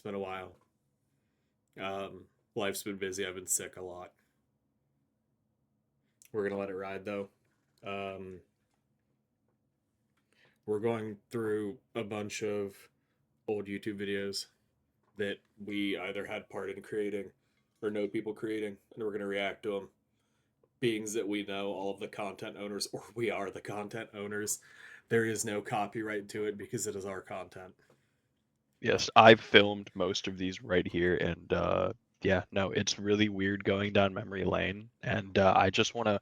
been a while. Life's been busy. I've been sick a lot. We're gonna let it ride though. Um, we're going through a bunch of old YouTube videos that we either had part in creating or know people creating, and we're gonna react to them. Beings that we know all of the content owners, or we are the content owners, there is no copyright to it because it is our content. Yes, I've filmed most of these right here, and yeah, no, it's really weird going down memory lane. And I just want to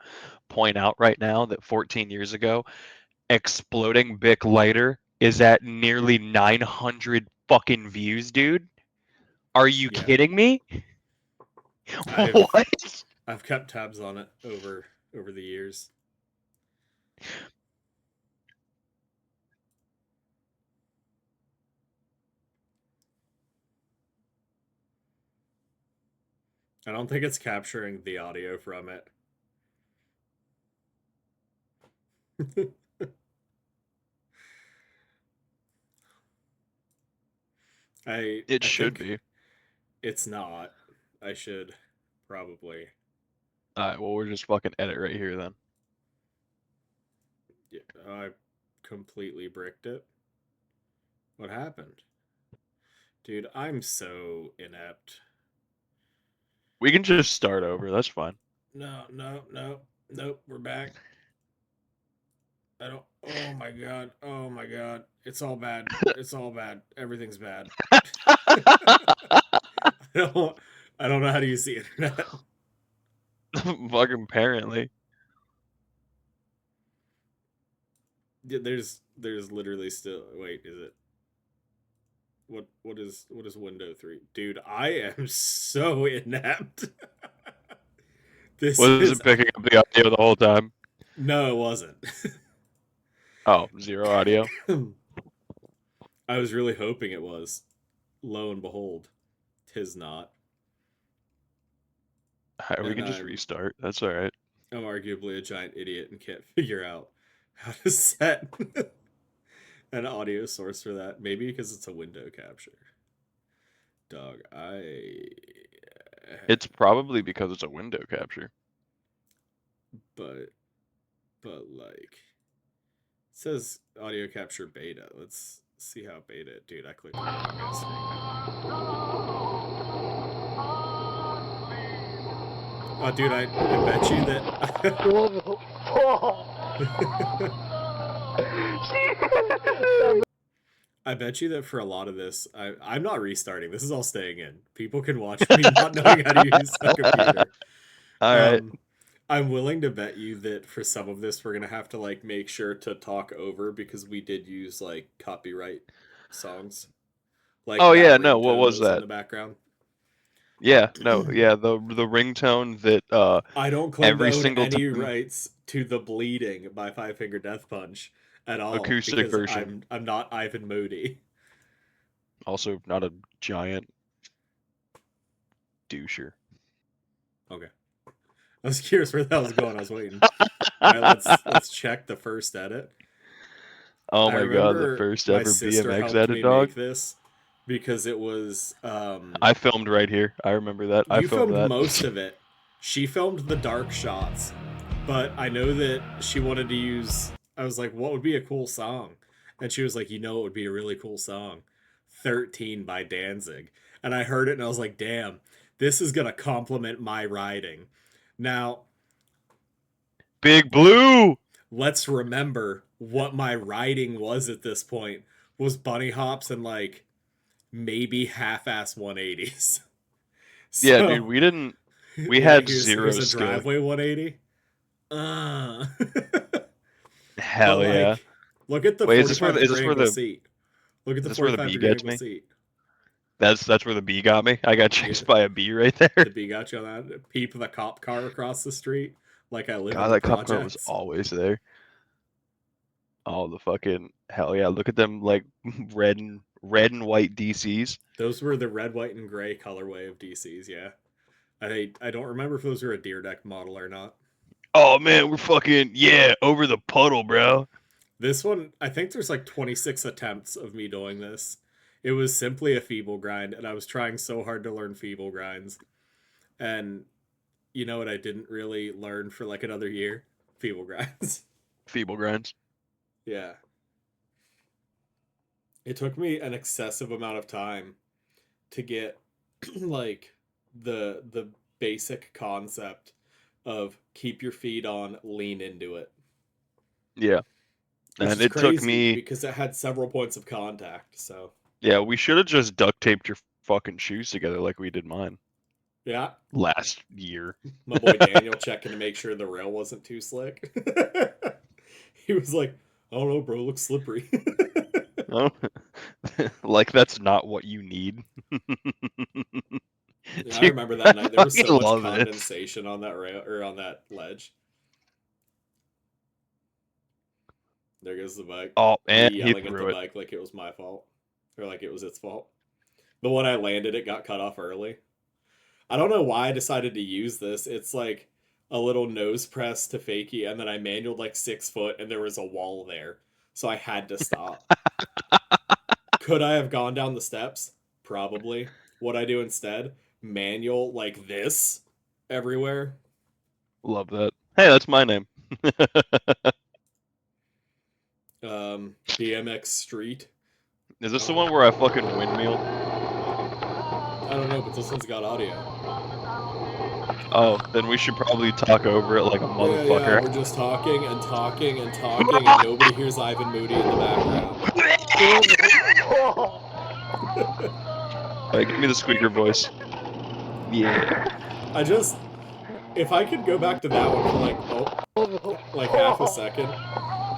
point out right now that 14 years ago, Exploding Bic Lighter is at nearly 900 fucking views, dude. Are you Yeah, kidding me? I've What? I've kept tabs on it over the years. I don't think it's capturing the audio from it. It I should think be. it's not. I should probably. Alright, well, we're just fucking edit right here then. Yeah, I completely bricked it. What happened? Dude, I'm so inept. We can just start over. That's fine. No, no, no, nope, we're back. I don't. Oh my god. Oh my god. It's all bad. It's all bad. Everything's bad. I don't. I don't know how to use the internet. Fucking apparently. There's literally still. Wait, is it? What is Window 3? Dude, I am so inept. This Was is it picking up the audio the whole time? no, it wasn't. Oh, zero audio. I was really hoping it was. Lo and behold, tis not. We And can just restart. That's all right. I'm arguably a giant idiot and can't figure out how to set an audio source for that. Maybe because it's a window capture. Dog, It's probably because it's a window capture. but like it says audio capture beta. Let's see how beta. Dude, I clicked the wrong Oh, dude, I bet you that. I bet you that for a lot of this, I'm not restarting. This is all staying in. People can watch me not knowing how to use a computer. All right. I'm willing to bet you that for some of this, we're gonna have to like make sure to talk over because we did use like copyright songs. Like Oh that yeah, no. What ringtone was that was in that? the background. Yeah, no, yeah. The ringtone that I don't claim to every own single any time rights to the bleeding by Five Finger Death Punch at all acoustic because version. I'm not Ivan Moody. Also, not a giant doucher. Okay. I was curious where that was going. I was waiting. All right, let's check the first edit. Oh I my god, the remember first my ever sister BMX helped edit, me dog. make this because it was I filmed right here. I remember that. I you filmed filmed that. most of it. She filmed the dark shots, but I know that she wanted to use. I was like, what would be a cool song? And she was like, you know, it would be a really cool song, 13 by Danzig. And I heard it and I was like, damn, this is gonna complement my writing. Now, Big Blue. let's remember what my writing was at this point was bunny hops and like maybe half-ass 180s. Yeah, dude, So we didn't. We yeah, had here's zero a skill. driveway 180. Uh. But Hell yeah. like, look at the Wait, 45-degree angle seat. Look at is the this where the 45 bee degree gets angle me? seat. That's where the bee got me. I got Yeah, chased by a bee right there. the bee got you on that. Peep the cop car across the street. Like I live God, in the that cop car was projects. always there. Oh, the fucking hell yeah! Look at them like red and white DCs. Those were the red, white, and gray colorway of DCs. Yeah, I don't remember if those were a deer deck model or not. Oh man, we're fucking yeah over the puddle, bro. This one, I think there's like 26 attempts of me doing this. It was simply a feeble grind, and I was trying so hard to learn feeble grinds. And you know what I didn't really learn for like another year? Feeble grinds. Feeble grinds. Yeah. It took me an excessive amount of time to get like the basic concept of keep your feet on, lean into it. Yeah. Which And is it took crazy me, because it had several points of contact. So yeah, we should have just duct taped your fucking shoes together like we did mine yeah, last year. my boy Daniel checking to make sure the rail wasn't too slick. He was like, "I don't know, bro. Looks slippery." Oh, like that's not what you need. Yeah, I Dude, remember that night. There was fucking so much love it. condensation on that rail or on that ledge. There goes the bike. Oh, and Me he yelling at the threw it. bike like it was my fault or like it was its fault. The one I landed, it got cut off early. I don't know why I decided to use this. It's like a little nose press to fakie, and then I manualed like 6 foot, and there was a wall there, so I had to stop. Could I have gone down the steps? Probably. What I do instead? Manual like this everywhere. Love that. Hey, that's my name. BMX Street. Is this the one where I fucking windmill? I don't know, but this one's got audio. Oh, then we should probably talk over it like a Yeah, motherfucker. we're just talking and talking and talking, and nobody hears Ivan Moody in the background. Alright, give me the squeaker voice. Yeah. If I could go back to that one for like half a second,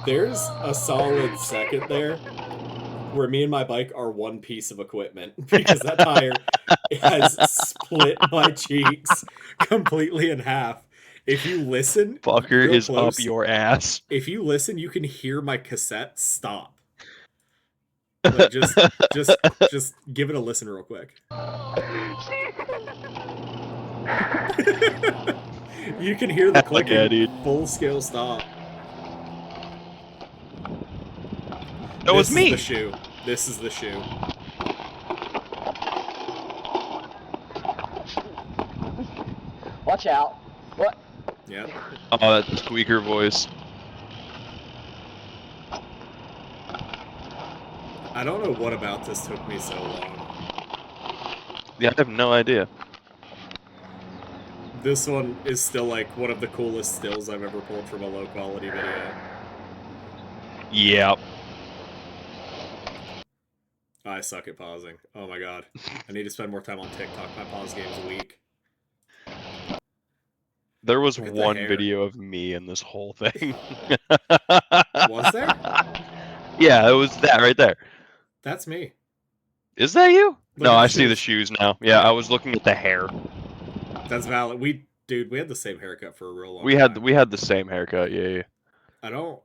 there's a solid second there where me and my bike are one piece of equipment because that tire has split my cheeks completely in half. If you listen, Fucker real is close, up your ass. if you listen, you can hear my cassette stop. Like just give it a listen real quick. You can hear the clicking full scale stop. That was me. This is the shoe. This is the shoe. Watch out. What? Yeah. Oh, that squeaker voice. I don't know what about this took me so long. Yeah, I have no idea. This one is still like one of the coolest stills I've ever pulled from a low quality video. Yeah. I suck at pausing. Oh my god. I need to spend more time on TikTok. My pause game is weak. There was one video of me in this whole thing. Was there? Yeah, it was that right there. That's me. Is that you? Look no, at I the see the shoes. shoes now. Yeah, I was looking at the hair. That's valid. We had the same haircut for a real long time. We had the same haircut. Yeah. I don't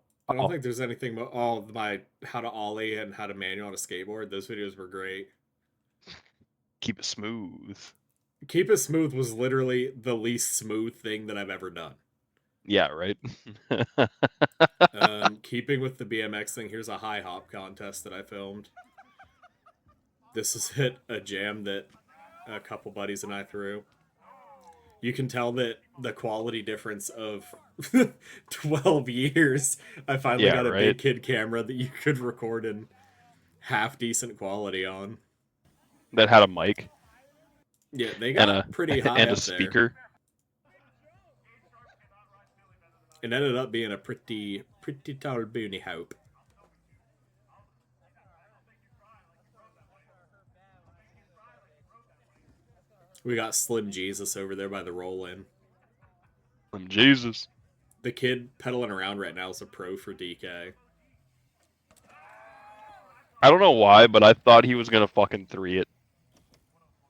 think there's anything but my how to ollie and how to manual on a skateboard. Those videos were great. Keep it smooth. Keep It Smooth was literally the least smooth thing that I've ever done. Yeah, right. Keeping with the BMX thing, here's a high hop contest that I filmed. This is a jam that a couple buddies and I threw. You can tell that the quality difference of 12 years. I finally got a big kid camera that you could record in half decent quality on. That had a mic. Yeah, they got pretty high and up a speaker. There. It ended up being a pretty tall boony hope. We got Slim Jesus over there by the roll-in. Slim Jesus. The kid pedaling around right now is a pro for DK. I don't know why, but I thought he was gonna fucking 3 it.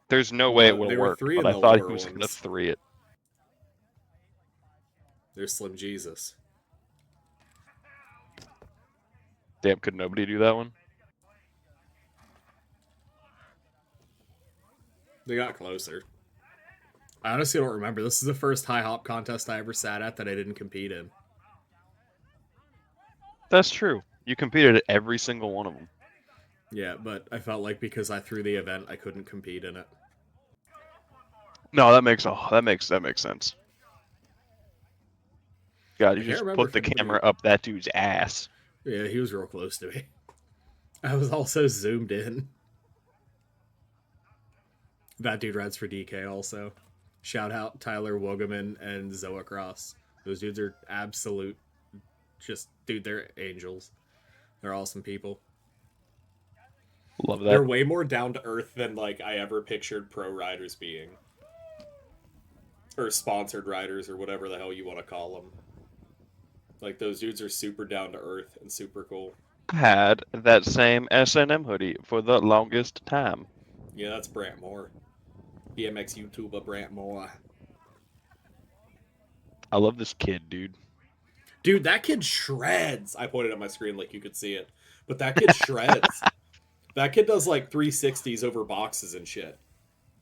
There's no way it would work, but I thought he was gonna 3 it. There's Slim Jesus. Damn, could nobody do that one? They got closer. I honestly don't remember. This is the first high hop contest I ever sat at that I didn't compete in. That's true. You competed at every single one of them. Yeah, but I felt like because I threw the event, I couldn't compete in it. No, that makes sense. God, I you can't just remember put if the anybody. camera up that dude's ass. Yeah, he was real close to me. I was also zoomed in. That dude rides for DK also. Shout out Tyler Wogeman and Zoa Cross. Those dudes are absolute, just, dude, they're angels. They're awesome people. Love that. They're way more down to earth than like I ever pictured pro riders being. Or sponsored riders or whatever the hell you want to call them. Like those dudes are super down to earth and super cool. I had that same S&M hoodie for the longest time. Yeah, that's Brant Moore. BMX YouTuber Brant Moore. I love this kid, dude. Dude, that kid shreds. I pointed at my screen like you could see it. But that kid shreds. That kid does like 360s over boxes and shit.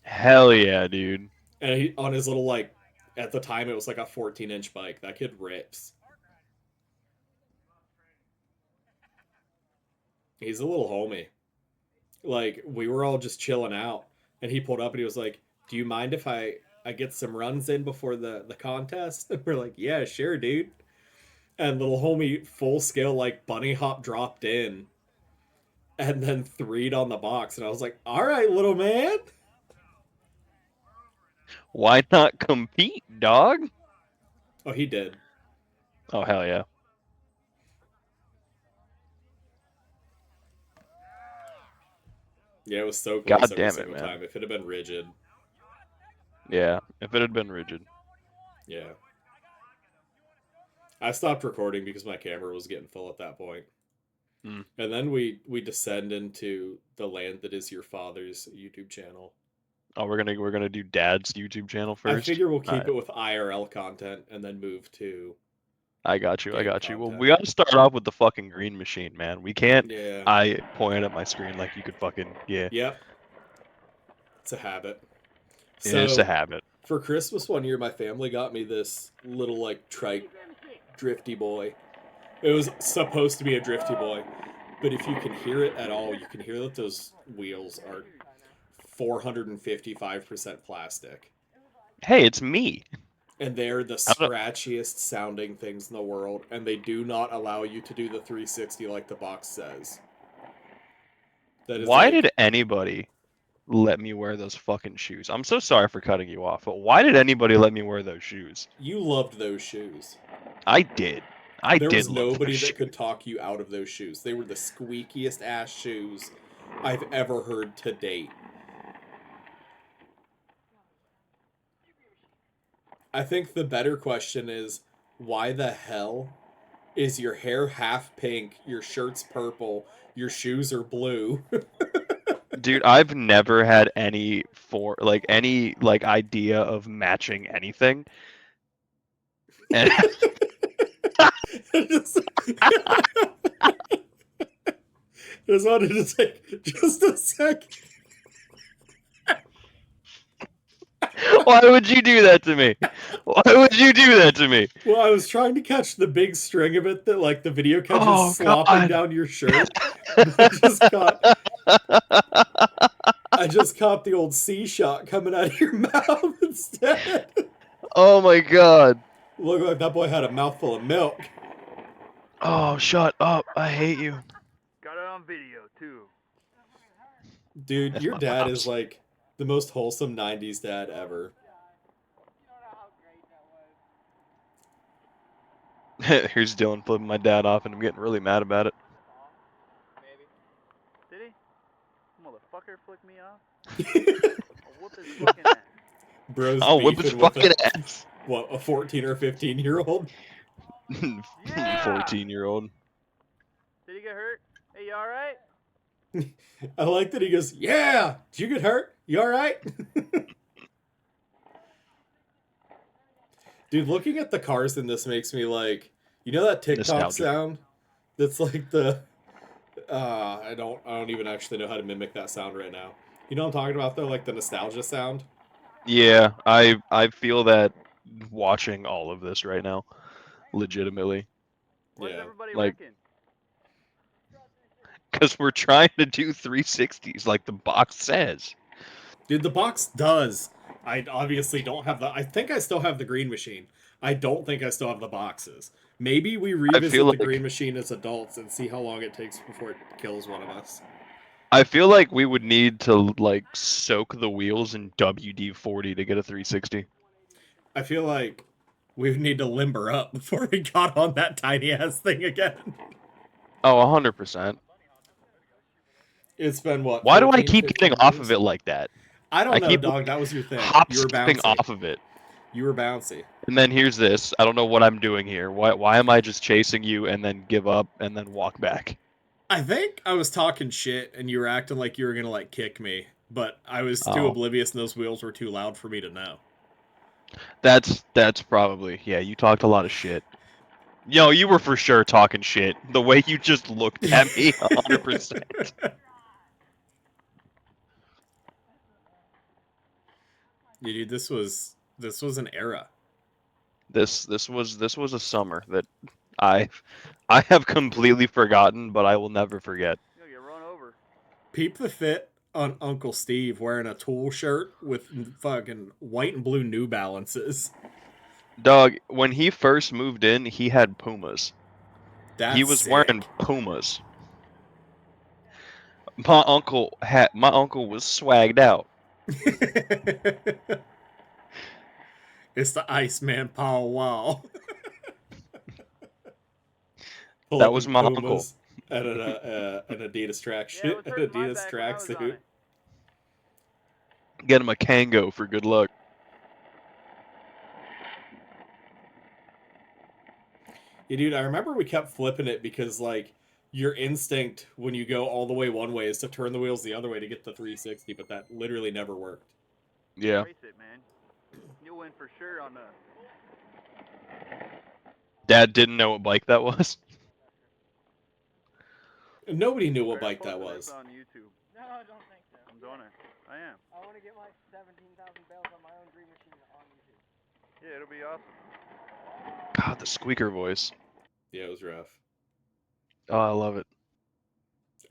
Hell yeah, dude. And he, on his little, like, at the time it was like a 14-inch bike. That kid rips. He's a little homie. Like, we were all just chilling out. And he pulled up and he was like, do you mind if I get some runs in before the contest? And we're like, yeah, sure, dude. And little homie full scale, like, bunny hop dropped in. And then 3'd on the box. And I was like, all right, little man. Why not compete, dog? Oh, he did. Oh, hell yeah. Yeah, it was so close God every damn it, single man. time. If it had been rigid. Yeah, if it had been rigid. Yeah. I stopped recording because my camera was getting full at that point. Mm. And then we descend into the land that is your father's YouTube channel. Oh, we're gonna do Dad's YouTube channel first. I figure we'll keep Alright. it with IRL content and then move to. I got you. Game Well, content. we gotta start off with the fucking green machine, man. We can't. Yeah. I pointed at my screen like you could fucking Yep. It's a habit. It is a habit. For Christmas one year, my family got me this little like trike drifty boy. It was supposed to be a drifty boy, but if you can hear it at all, you can hear that those wheels are 455% plastic. Hey, it's me. And they're the scratchiest sounding things in the world, and they do not allow you to do the 360 like the box says. That is Why like, did anybody let me wear those fucking shoes? I'm so sorry for cutting you off, but why did anybody let me wear those shoes? you loved those shoes. I did. There was love nobody those that shoes. could talk you out of those shoes. They were the squeakiest ass shoes I've ever heard to date. I think the better question is, why the hell is your hair half pink, your shirt's purple, your shoes are blue? Dude, I've never had any idea of matching anything. And just wanted to take just a second. why would you do that to me? Why would you do that to me? Well, I was trying to catch the big string of it that, like, the video catches Oh, slopping God. down your shirt. I just caught the old C shot coming out of your mouth instead. Oh my God. Looked like that boy had a mouthful of milk. Oh, shut up. I hate you. Got it on video, too. Dude, That's your my dad pops. is like the most wholesome 90s dad ever. Here's Dylan flipping my dad off, and I'm getting really mad about it. Did he? Motherfucker flick me off? I'll whoop his fucking ass. Bro's I'll whip his beefing with fucking a, ass. what, a 14 or 15-year-old? Yeah! 14-year-old. Did he get hurt? Hey, you alright? I like that he goes, yeah! Did you get hurt? You alright? Dude, looking at the cars in this makes me like, you know that TikTok Nostalgia. sound? That's like the, I don't even actually know how to mimic that sound right now. You know what I'm talking about though? Like the nostalgia sound? Yeah, I feel that watching all of this right now, legitimately. What's Yeah. everybody Like- reckon? because we're trying to do 360s like the box says. Dude, the box does. I obviously don't have the... I think I still have the green machine. I don't think I still have the boxes. Maybe we revisit the green machine as adults and see how long it takes before it kills one of us. I feel like we would need to like soak the wheels in WD-40 to get a 360. I feel like we would need to limber up before we got on that tiny ass thing again. Oh, 100%. It's been what? Why 14, do I keep 15 getting years? off of it like that? I don't know, keep dog. That was your thing. Hop You were skipping bouncy. off of it. You were bouncy. And then here's this. I don't know what I'm doing here. Why am I just chasing you and then give up and then walk back? I think I was talking shit and you were acting like you were gonna like kick me, but I was too oblivious and those wheels were too loud for me to know. That's probably, yeah, you talked a lot of shit. Yo, you were for sure talking shit. The way you just looked at me, 100%. Yeah, dude, this was an era. This was a summer that I have completely forgotten, but I will never forget. You'll get run over. Peep the fit on Uncle Steve wearing a Tool shirt with fucking white and blue New Balances. Dog, when he first moved in, he had Pumas. He was sick. wearing Pumas. My uncle was swagged out. It's the Iceman Paul Wall. That was my uncle. And an Adidas track Yeah, it was hurting my Adidas back when I was on tracksuit. it. Get him a Kango for good luck. Yeah, dude, I remember we kept flipping it because, like, your instinct when you go all the way one way is to turn the wheels the other way to get the 360, but that literally never worked. Yeah. Race it, man. You'll win for sure on the... Dad didn't know what bike that was. Nobody knew what Better bike that post this was. on YouTube. No, I don't think so. I'm doing it. I am. I want to get my 17,000 bales on my own green machine on YouTube. Yeah, it'll be awesome. God, the squeaker voice. Yeah, it was rough. Oh, I love it.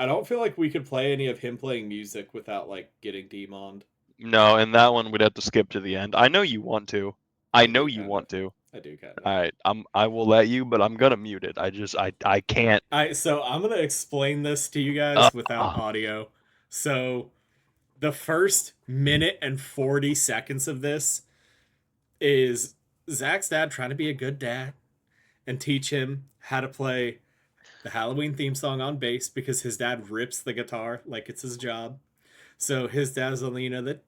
I don't feel like we could play any of him playing music without, like, getting demoned. No, and that one we'd have to skip to the end. I know you want to. I know you kinda. want to. I do kind of. All right, I will let you, but I'm gonna mute it. I can't. So I'm gonna explain this to you guys without audio. So the first minute and 40 seconds of this is Zach's dad trying to be a good dad and teach him how to play the Halloween theme song on bass because his dad rips the guitar like it's his job. So his dad's on the, the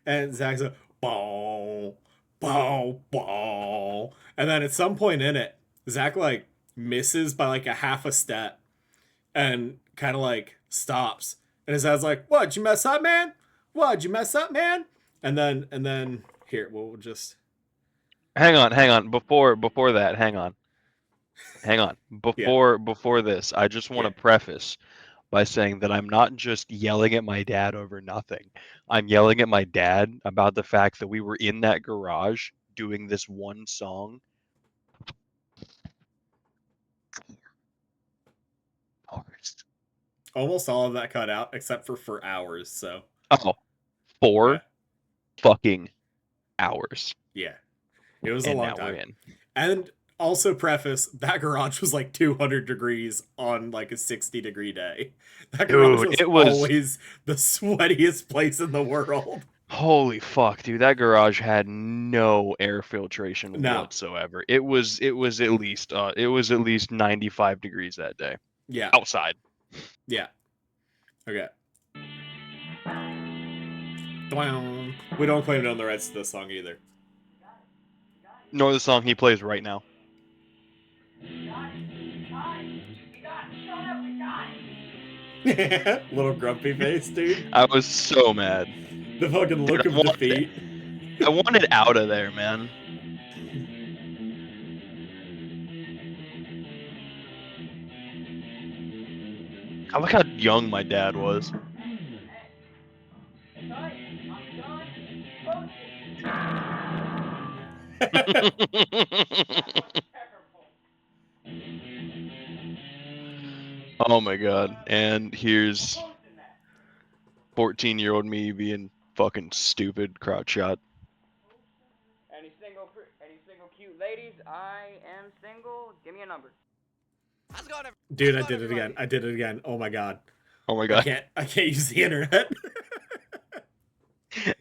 and Zach's like, bow, bow, bow. And then at some point in it, Zach like misses by like a half a step and kind of like stops. And his dad's like, "What'd you mess up, man? What'd you mess up, man?" And then here, we'll just hang on. Before that, hang on. Before this, I just want to preface by saying that I'm not just yelling at my dad over nothing. I'm yelling at my dad about the fact that we were in that garage doing this one song. Almost all of that cut out except for hours. So 4 fucking hours. Yeah, it was a long time. We're in. And also preface, that garage was like 200 degrees on like a 60-degree day. That garage was always the sweatiest place in the world. Holy fuck, dude! That garage had no air filtration whatsoever. It was at least 95 degrees that day. Yeah. Outside. Yeah. Okay. We don't claim to own the rights to this song either. Nor the song he plays right now. Little grumpy face, dude. I was so mad. The fucking look of defeat. I wanted out of there, man. I look how young my dad was. Oh my god. And here's 14-year-old me being fucking stupid crotch shot. Any single cute ladies? I am single. Give me a number. Dude, I did it again. I did it again. Oh my god. Oh my I god. can't use the internet.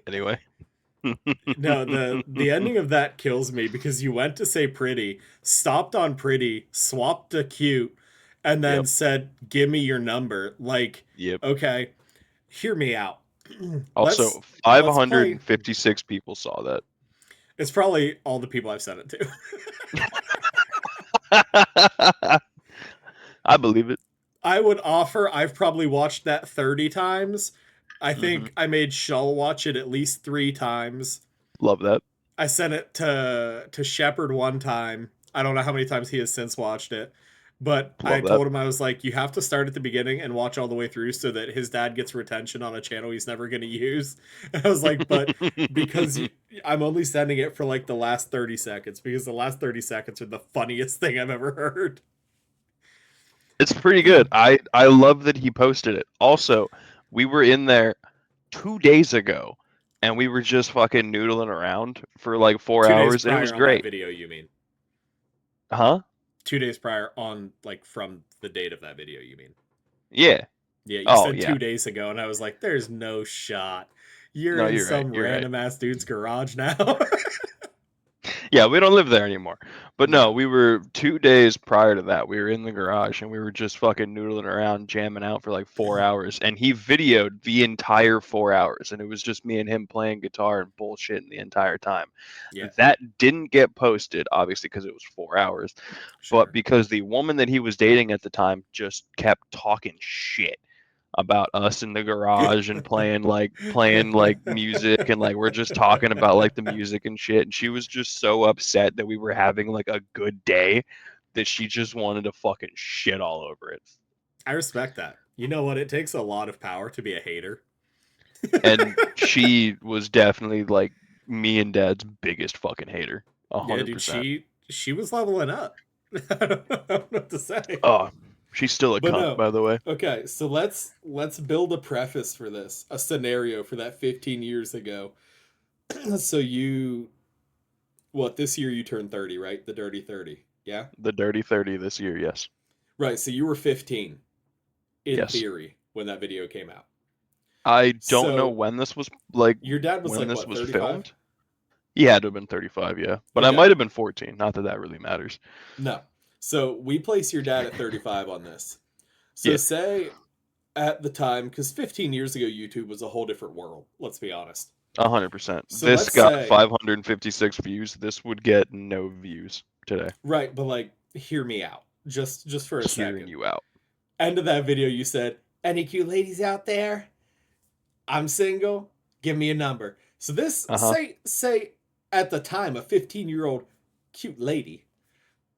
Anyway. No, the ending of that kills me because you went to say pretty, stopped on pretty, swapped to cute, and then Yep. said, "Give me your number." Like, Yep. okay, hear me out. Also, let's play. 556 people saw that. It's probably all the people I've sent it to. I believe it. I would offer I've probably watched that 30 times. I think I made Shull watch it at least 3 times. Love that. I sent it to Shepard one time. I don't know how many times he has since watched it. But I Love told that. him, I was like, you have to start at the beginning and watch all the way through so that his dad gets retention on a channel he's never going to use. And I was like, but because I'm only sending it for like the last 30 seconds because the last 30 seconds are the funniest thing I've ever heard. It's pretty good. I love that he posted it. Also, we were in there 2 days ago and we were just fucking noodling around for like 4 2 hours days and it prior was on great. that video, you mean? Huh? 2 days prior on, like, from the date of that video, you mean? Yeah. Yeah, you Oh, said yeah. 2 days ago, and I was like, there's no shot. You're No, in you're right, some you're right. random-ass dude's garage now. Yeah, we don't live there anymore. But No. no, we were 2 days prior to that. We were in the garage and we were just fucking noodling around, jamming out for like 4 hours. And he videoed the entire 4 hours. And it was just me and him playing guitar and bullshitting the entire time. Yeah, That didn't get posted, obviously, because it was 4 hours. sure. But because the woman that he was dating at the time just kept talking shit about us in the garage and playing like music and like we're just talking about like the music and shit, and she was just so upset that we were having like a good day that she just wanted to fucking shit all over it. I respect that. You know what? It takes a lot of power to be a hater. And she was definitely like me and Dad's biggest fucking hater. 100%. Yeah, dude, she was leveling up. I don't know what to say. Oh, she's still a But cunt, no. by the way. Okay, so let's build a preface for this, a scenario for that 15 years ago. So this year you turned 30, right? The dirty 30. Yeah? The dirty 30 this year, yes. Right, so you were 15 in Yes. theory when that video came out. I don't know So, when this was like your dad was when like, this what, was 35? filmed. He had to have been 35, yeah. But I Okay. might have been 14. Not that that really matters. No. So we place your dad at 35 on this. So Yeah. say at the time, because 15 years ago, YouTube was a whole different world. Let's be honest. 100%. So This let's got say- 556 views. This would get no views today. Right, but like, hear me out. Just for a Hearing second. you out. End of that video, you said, "Any cute ladies out there? I'm single. Give me a number." So this, say at the time, a 15-year-old cute lady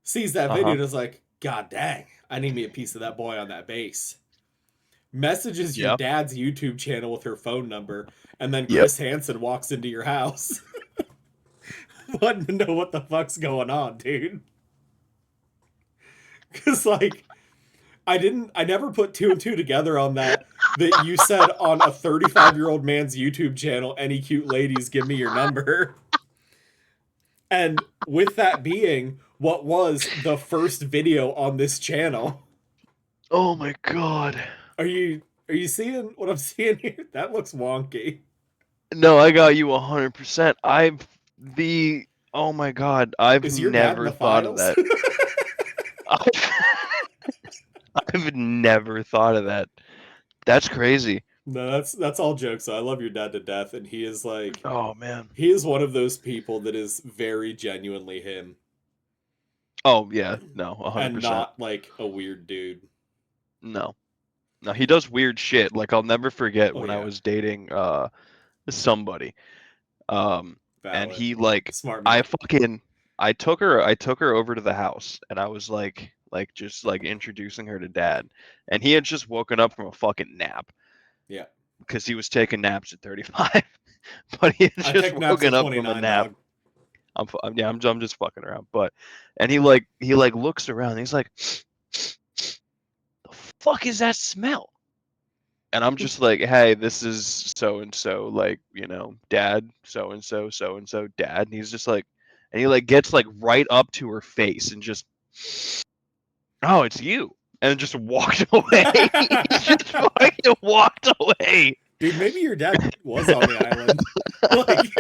sees that video and is like, "God dang, I need me a piece of that boy on that bass." Messages your Yep. dad's YouTube channel with her phone number, and then Yep. Chris Hansen walks into your house. Wanting to know what the fuck's going on, dude. Because, like, I never put 2 and 2 together on that you said on a 35-year-old man's YouTube channel, "Any cute ladies, give me your number." And with that being what was the first video on this channel. Oh my god. Are you seeing what I'm seeing here? That looks wonky. No, I got you 100%. Oh my god. I've Is your dad in never the thought of files? that. I've never thought of that. That's crazy. No, that's all jokes. So I love your dad to death, and he is like, Oh man. he is one of those people that is very genuinely him. Oh yeah. No, 100%. And not like a weird dude. No. No, he does weird shit. Like I'll never forget Oh, when yeah. I was dating somebody. And Valid. he like Smart man. I took her over to the house and I was like just like introducing her to Dad. And he had just woken up from a fucking nap. Yeah. Because he was taking naps at 35. But he had I just take naps woken at up from a 29, nap. dog. I'm just fucking around. But and he looks around and he's like, the fuck is that smell? And I'm just like, hey, this is so and so, like, you know, dad, so and so, dad. And he's just like, and he like gets like right up to her face and just, oh, it's you, and just walked away. He just fucking walked away. Dude, maybe your dad was on the island. Like,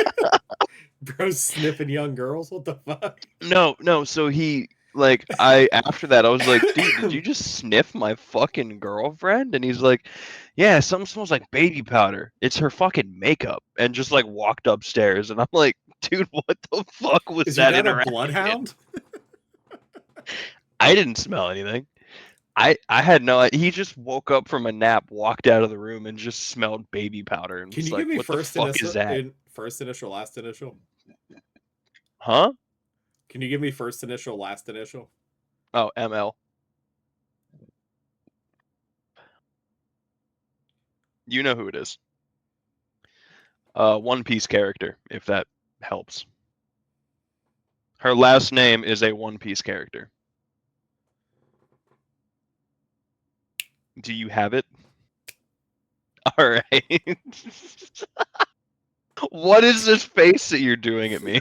bro, sniffing young girls. What the fuck? No. So he like after that I was like, dude, did you just sniff my fucking girlfriend? And he's like, yeah, something smells like baby powder. It's her fucking makeup. And just like walked upstairs. And I'm like, dude, what the fuck was Is your that dad a interaction? bloodhound? I didn't smell anything. I had no. He just woke up from a nap, walked out of the room, and just smelled baby powder. And Can was you like, give me what the first fuck initial, is that? first initial, last initial? Huh? Can you give me first initial, last initial? Oh, ML. You know who it is. One Piece character, if that helps. Her last name is a One Piece character. Do you have it? All right. What is this face that you're doing at me?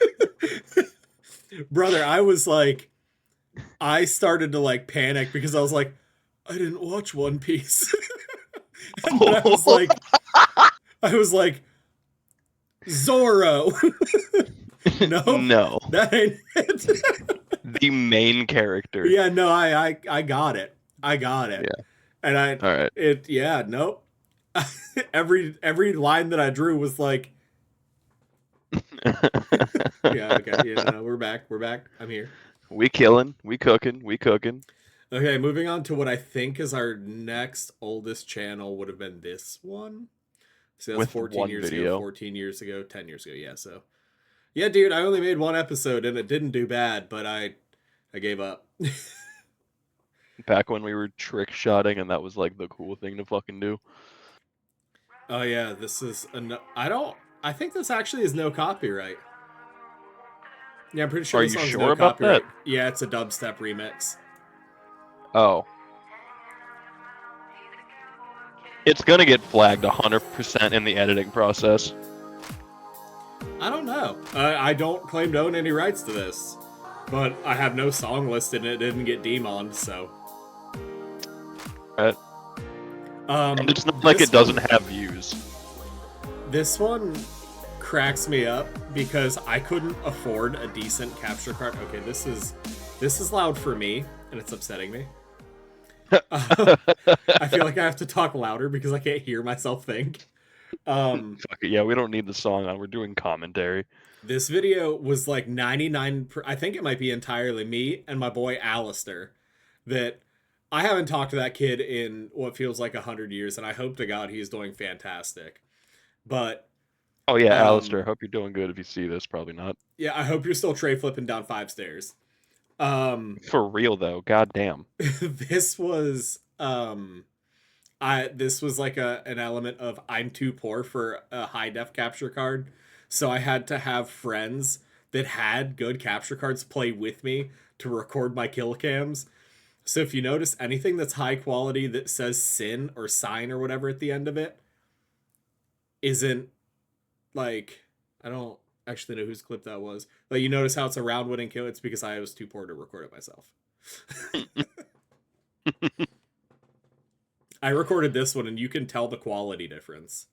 Brother, I was like, I started to like panic because I was like, I didn't watch One Piece. And then I was like, Zoro. No, No. that ain't it. The main character. Yeah, no, I got it. I got it. Yeah. And All right. Yeah, nope. every line that I drew was like, yeah, okay, yeah, no, we're back. I'm here. We killing, we cooking. Okay, moving on to what I think is our next oldest channel would have been this one. So that's With 14 one years video. ago, 14 years ago, 10 years ago, yeah, so. Yeah, dude, I only made one episode and it didn't do bad, but I gave up. Back when we were trick shotting and that was like the cool thing to fucking do. Oh yeah, this is I think this actually is no copyright. Yeah, I'm pretty sure Are this you song's sure no about copyright. that? Yeah, it's a dubstep remix. Oh. It's gonna get flagged 100% in the editing process. I don't know. I don't claim to own any rights to this, but I have no song listed and it didn't get demoned, so. Right. And it's not like it doesn't have views. This one cracks me up because I couldn't afford a decent capture card. Okay, this is loud for me, and it's upsetting me. I feel like I have to talk louder because I can't hear myself think. Fuck it, yeah, we don't need the song on. We're doing commentary. This video was like 99. I think it might be entirely me and my boy Alistair. That I haven't talked to that kid in what feels like 100 years, and I hope to God he's doing fantastic. But oh yeah, Alistair, hope you're doing good. If you see this, probably not. Yeah, I hope you're still tray flipping down 5 stairs. For real though, goddamn. This was this was like an element of I'm too poor for a high def capture card, so I had to have friends that had good capture cards play with me to record my kill cams. So if you notice anything that's high quality that says sin or sign or whatever at the end of it isn't like, I don't actually know whose clip that was. Like, you notice how it's a round winning kill? It's because I was too poor to record it myself. I recorded this one and you can tell the quality difference.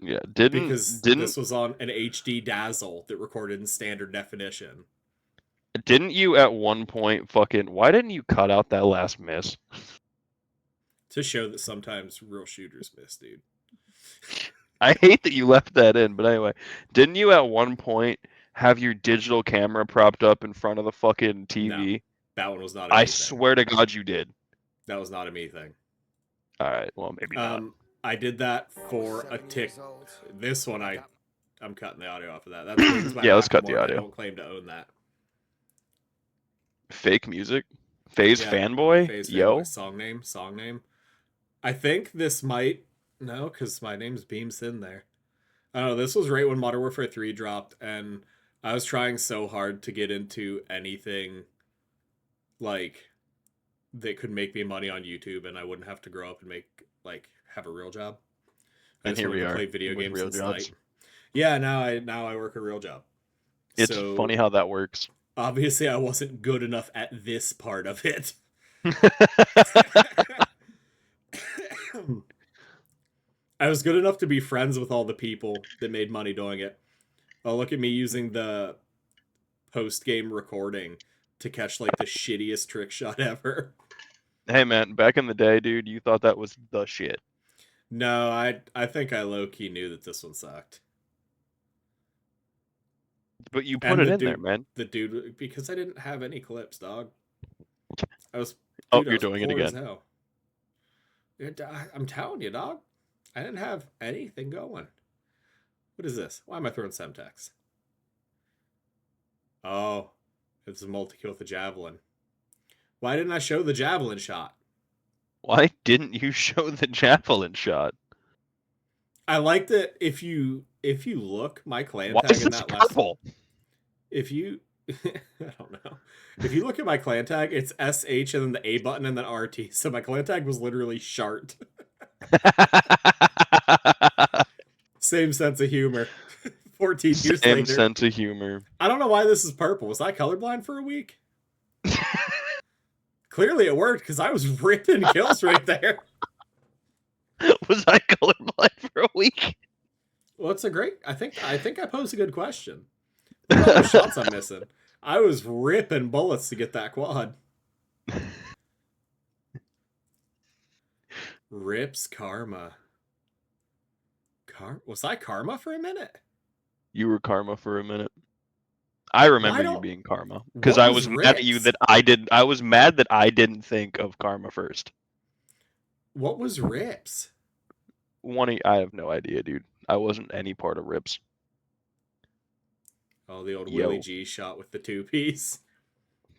Yeah, because this was on an HD Dazzle that recorded in standard definition. Didn't you at one point why didn't you cut out that last miss? To show that sometimes real shooters miss, dude. I hate that you left that in, but anyway, didn't you at one point have your digital camera propped up in front of the fucking TV? No, that one was not a me I thing. swear to God you did. That was not a me thing. Alright, well maybe not. I did that for a tick. This one I'm cutting the audio off of that. That's yeah, let's cut the audio. I don't claim to own that. Fake music? FaZe fanboy? FaZe Yo. Fanboy. Song name. I think this might... No, because my name's Beams in there. I don't know, this was right when Modern Warfare 3 dropped, and I was trying so hard to get into anything, like, that could make me money on YouTube, and I wouldn't have to grow up and have a real job. I And just here wanted we to are play video with games real since jobs. night. Yeah, now I work a real job. It's So funny how that works. obviously I wasn't good enough at this part of it. I was good enough to be friends with all the people that made money doing it. Oh, look at me using the post-game recording to catch like the shittiest trick shot ever. Hey man, back in the day, dude, you thought that was the shit. No, I think I low-key knew that this one sucked. But you put And it in there, man. The dude, because I didn't have any clips, dog. I was Oh, I you're was doing it poor as again. hell. I'm telling you, dog. I didn't have anything going. What is this? Why am I throwing Semtex? Oh, it's a multi-kill with a javelin. Why didn't I show the javelin shot? Why didn't you show the javelin shot? I like that if you look, my clan Why tag is in this that last. purple? If you, I don't know. If you look at my clan tag, it's SH and then the A button and then RT. So my clan tag was literally Shart. Same sense of humor. 14 years Same later. sense of humor. I don't know why this is purple. Was I colorblind for a week? Clearly it worked because I was ripping kills right there. Was I colorblind for a week? Well, it's a great. I think I posed a good question. Look at all those shots I'm missing. I was ripping bullets to get that quad. Rips Karma. Was I Karma for a minute? You were Karma for a minute. I remember you being Karma because What I was was mad at you Rips? that I did. I was mad that I didn't think of Karma first. What was Rips? I have no idea, dude. I wasn't any part of Rips. Oh, the old Yo. Willie G shot with the 2-piece.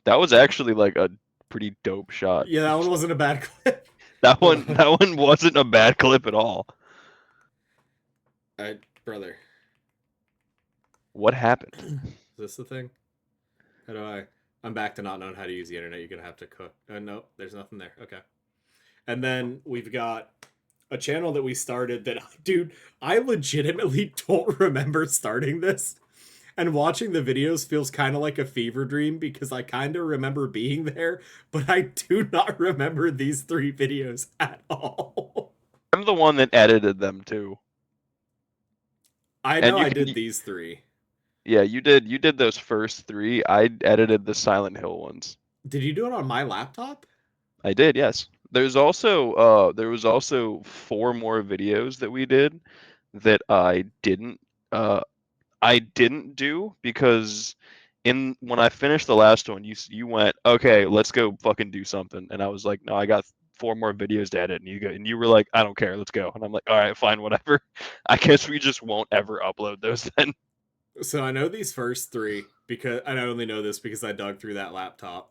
That was actually like a pretty dope shot. Yeah, that one wasn't a bad clip. That one wasn't a bad clip at all. Brother. What happened? Is this the thing? How do I? I'm back to not knowing how to use the internet. You're gonna have to cook. No, there's nothing there. Okay. And then we've got a channel that we started that, dude, I legitimately don't remember starting this. And watching the videos feels kind of like a fever dream because I kind of remember being there, but I do not remember these 3 videos at all. I'm the one that edited them too. I know I did these 3. Yeah, you did those first 3. I edited the Silent Hill ones. Did you do it on my laptop? I did, yes. There was also 4 more videos that we did that I didn't do because when I finished the last one, you went, okay, let's go fucking do something, and I was like, no, I got 4 more videos to edit, and you were like, I don't care, let's go, and I'm like, all right, fine, whatever. I guess we just won't ever upload those then. So I know these first 3 because I only know this because I dug through that laptop.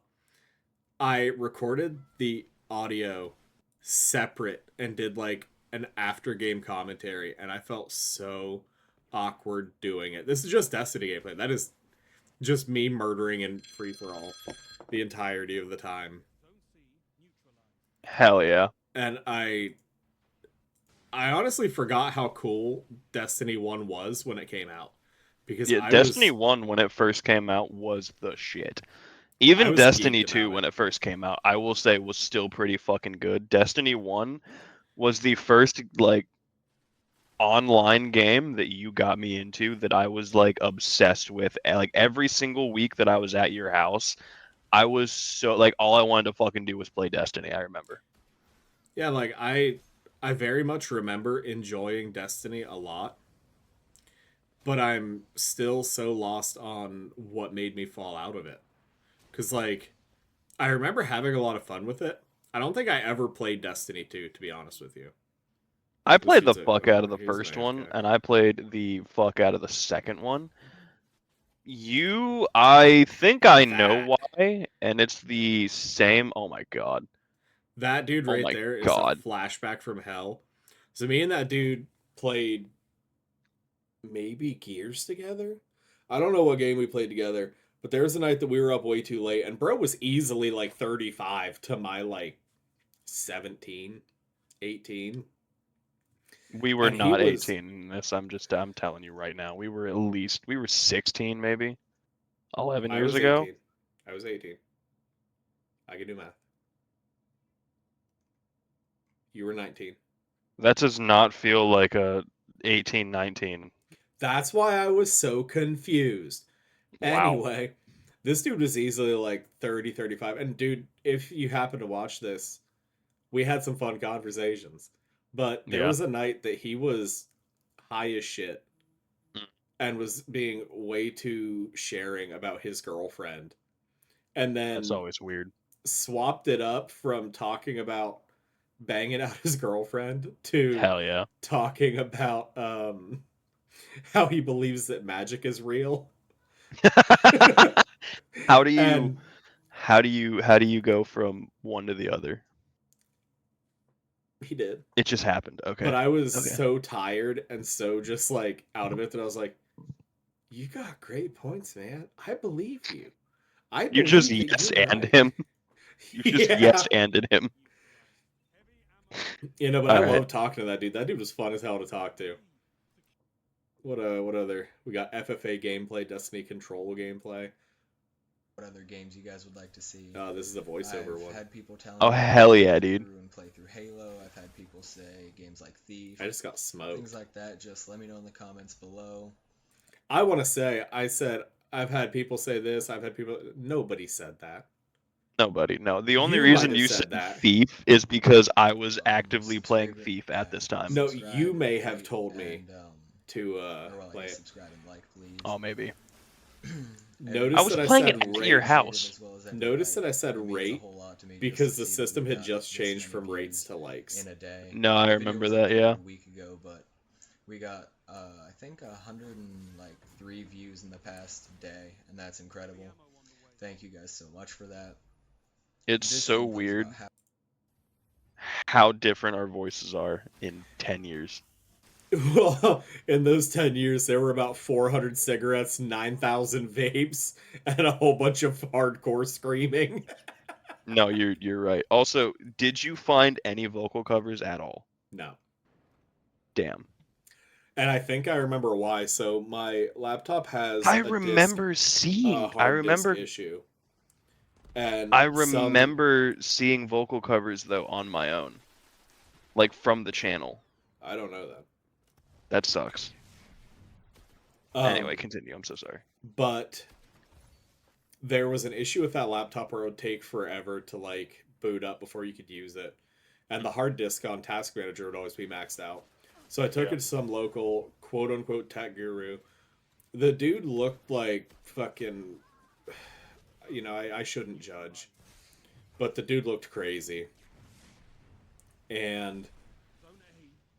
I recorded the audio separate and did like an after game commentary, and I felt so awkward doing it. This is just Destiny gameplay. That is just me murdering in free for all the entirety of the time. Hell yeah. And I honestly forgot how cool Destiny 1 was when it came out. Because Destiny 1 when it first came out was the shit. Even Destiny 2 when it first came out, I will say was still pretty fucking good. Destiny 1 was the first like online game that you got me into that I was like obsessed with. Like every single week that I was at your house, I was so like all I wanted to fucking do was play Destiny, I remember. Yeah, like I very much remember enjoying Destiny a lot. But I'm still so lost on what made me fall out of it. Because, like, I remember having a lot of fun with it. I don't think I ever played Destiny 2, to be honest with you. I played the fuck out of the first one, and I played the fuck out of the second one. I think I know why, and it's the same. Oh my god. That dude right there is a flashback from hell. So me and that dude played maybe Gears together? I don't know what game we played together, But there was a night that we were up way too late, and bro was easily like 35 to my like 17, 18. We were And he not was 18 in this. I'm telling you right now. We were 16 maybe. 11 I years was ago. 18. I was 18. I can do math. You were 19. That does not feel like a 18, 19. That's why I was so confused. Wow. Anyway, this dude was easily like 30, 35. And dude, if you happen to watch this, we had some fun conversations. But there Yeah. was a night that he was high as shit Mm. and was being way too sharing about his girlfriend. And That's then always weird. swapped it up from talking about banging out his girlfriend to Hell yeah. talking about how he believes that magic is real. How do you And how do you go from one to the other? he did. It just happened. Okay. But I was Okay. so tired and so just like out of it that I was like, you got great points, man. I believe you. I You believe just that yes you're and right. him. You just Yeah. yes anded him. You know, but I All right. love talking to that dude. That dude was fun as hell to talk to. What other? We got FFA gameplay, Destiny Control gameplay. What other games you guys would like to see? This is a voiceover I've one. had people tell Oh me hell yeah, play dude. through and play through Halo. I've had people say games like Thief, I just got smoked. things like that. Just let me know in the comments below. I want to say, I said, I've had people say this. I've had people. Nobody said that. Nobody. No. The only You reason might have you said said that. Thief is because I was actively playing Subscribe, Thief at this time. No, subscribe, you may have rate, told me and, to or, well, play yeah, it. subscribe and like, please. Oh, maybe. Notice I was that playing I it said at your rate. house. Notice that I said It means a rate whole lot to me because just the to see that system we had got just this changed many from rates views to likes. in a day. No, I The video remember was that, uploaded yeah. a week ago, but we got I think 103 views in the past day, and that's incredible. Thank you guys so much for that. It's This so gameplay is weird about how different our voices are in 10 years. Well, in those 10 years, there were about 400 cigarettes, 9,000 vapes, and a whole bunch of hardcore screaming. No, you're right. Also, did you find any vocal covers at all? No. Damn. And I think I remember why. So my laptop has I a disk, remember a seeing. hard disk issue. And I remember seeing vocal covers though on my own, like from the channel. I don't know that. That sucks. Anyway, continue. I'm so sorry. But there was an issue with that laptop where it would take forever to like boot up before you could use it. And the hard disk on Task Manager would always be maxed out. So I took it to some local quote unquote tech guru. The dude looked like fucking, you know, I shouldn't judge, but the dude looked crazy. And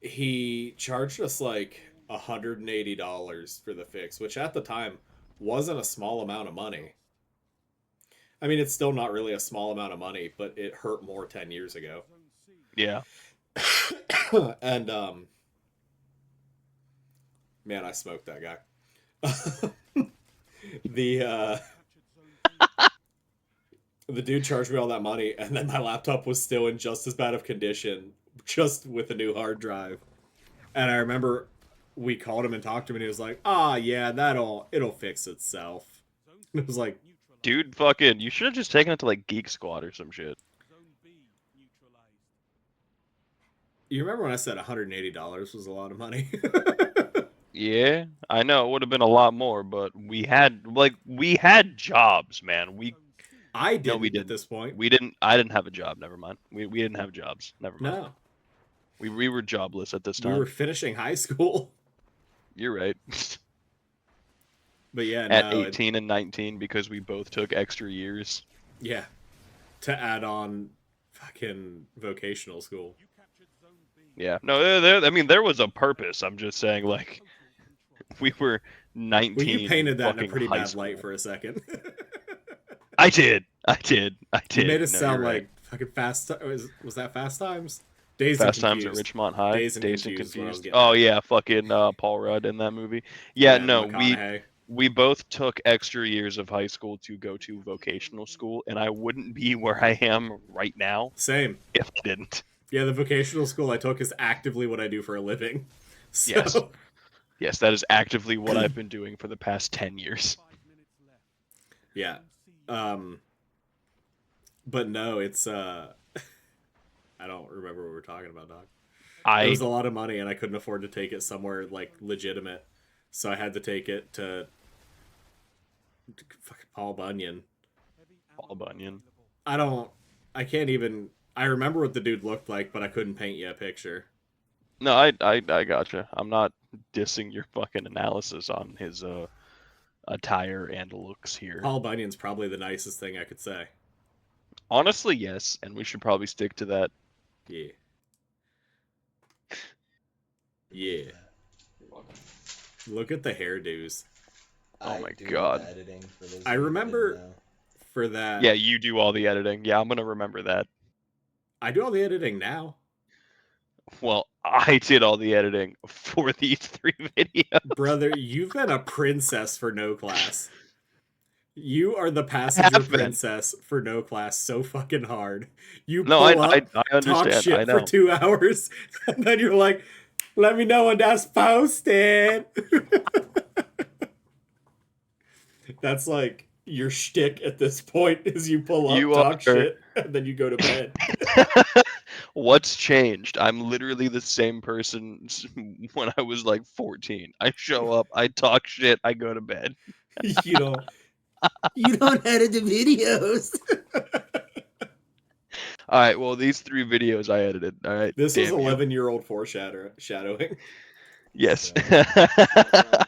he charged us like $180 for the fix, which at the time wasn't a small amount of money. I mean, it's still not really a small amount of money, but it hurt more 10 years ago. Yeah. And man, I smoked that guy. The dude charged me all that money, and then my laptop was still in just as bad of condition, just with a new hard drive. And I remember we called him and talked to him, and he was like, yeah, it'll fix itself. And it was like, dude, fucking, you should have just taken it to like Geek Squad or some shit. you remember when I said $180 was a lot of money? Yeah, I know it would have been a lot more, but we had jobs, man. I didn't, no, we at didn't. this point. I didn't have a job. Never mind. We didn't have jobs. Never mind. No. We were jobless at this time. We were finishing high school. You're right. But yeah, At 18 and 19 because we both took extra years. Yeah. To add on fucking vocational school. Yeah. No, I mean, there was a purpose. I'm just saying, like, we were 19. Well, you painted that in a fucking pretty high bad school. light for a second. I did. You made it sound you're like right. fucking Fast. Was that Fast Times? Dazed Fast and Times at Confused. Richmond High. Dazed and Dazed and Confused is what I was Confused. getting Oh at. yeah, fucking Paul Rudd in that movie. Yeah, no, McConaughey. we both took extra years of high school to go to vocational school, and I wouldn't be where I am right now Same. if I didn't. Yeah, the vocational school I took is actively what I do for a living. So, Yes. Yes, that is actively what I've been doing for the past 10 years. yeah. But no, it's I don't remember what we're talking about, Doc. It was a lot of money, and I couldn't afford to take it somewhere like legitimate, so I had to take it to fucking Paul Bunyan. Paul Bunyan. I can't even. I remember what the dude looked like, but I couldn't paint you a picture. No, I gotcha. I'm not dissing your fucking analysis on his attire and looks here. Paul Bunyan's probably the nicest thing I could say. Honestly, yes, and we should probably stick to that. Yeah. Yeah. Look at the hairdos. Oh my god. Editing for those I remember for that. Yeah, you do all the editing. Yeah, I'm gonna remember that. I do all the editing now. Well, I did all the editing for these 3 videos. Brother, you've been a princess for no class. You are the passenger princess for no class so fucking hard. You pull up, I understand. talk shit I know. for 2 hours, and then you're like, let me know when that's posted. That's like your shtick at this point is you pull up, talk shit, and then you go to bed. What's changed? I'm literally the same person when I was like 14. I show up, I talk shit, I go to bed. You don't edit the videos. All right, well, these 3 videos I edited. All right. This was 11-year-old foreshadowing. Yes. Dumbass.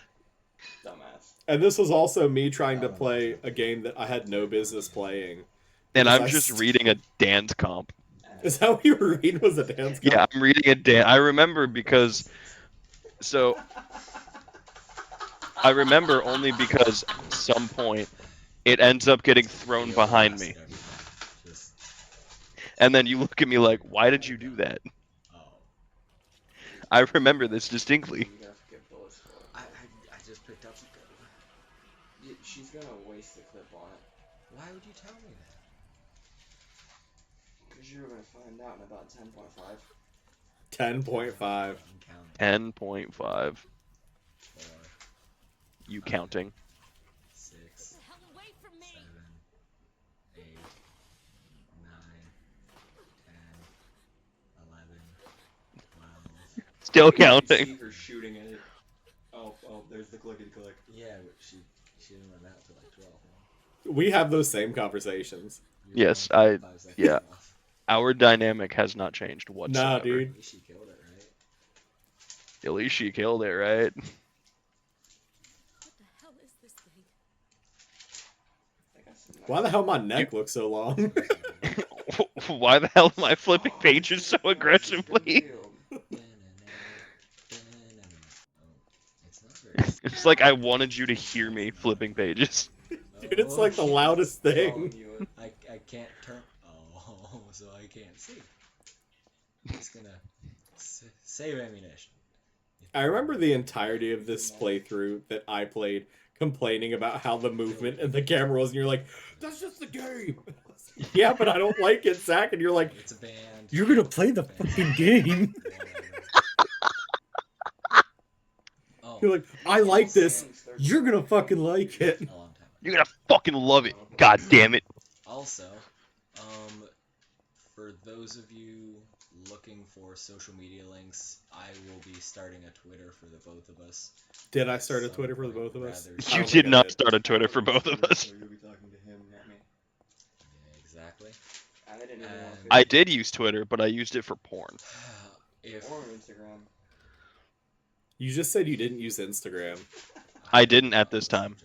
And this was also me trying to play a game that I had no business playing. And I'm just reading a dance comp. Is that what you were reading? Was a dance comp? Yeah, I'm reading a dance. I remember because... So... I remember only because at some point it ends up getting thrown behind me. And then you look at me like, why did you do that? I remember this distinctly. I just picked up. She's gonna waste the clip on it. Why would you tell me that? Because you're gonna find out in about 10.5. 10.5. 10.5. 4. You counting. 6. 7. 8. 9. 10. 11. 12. Still counting. See her shooting at it. Oh, there's the clickety click. Yeah, but she didn't run out to like 12. We have those same conversations. Yes, yeah. Our dynamic has not changed whatsoever. Nah, dude. At least she killed it, right? At least she killed it, right? What the hell is this thing? Why the hell my neck looks so long? Why the hell am I flipping pages so aggressively? It's like I wanted you to hear me flipping pages. Dude, it's like the loudest thing. I can't turn. Oh, so I can't see. I'm just gonna save ammunition. I remember the entirety of this playthrough that I played complaining about how the movement and the camera was, and you're like, that's just the game. Yeah, but I don't like it, Zach. And you're like, it's a band. You're gonna play the fucking game. You're like, I like this. You're gonna fucking like it. You're gonna fucking love it. God damn it. Also, for those of you looking for social media links, I will be starting a Twitter for the both of us. Did I start a Twitter for the both of us? You did not start a Twitter for both of us. So you'll be talking to him, not me. Yeah, exactly. I did use Twitter, but I used it for porn. Or Instagram. You just said you didn't use Instagram. I didn't at this time.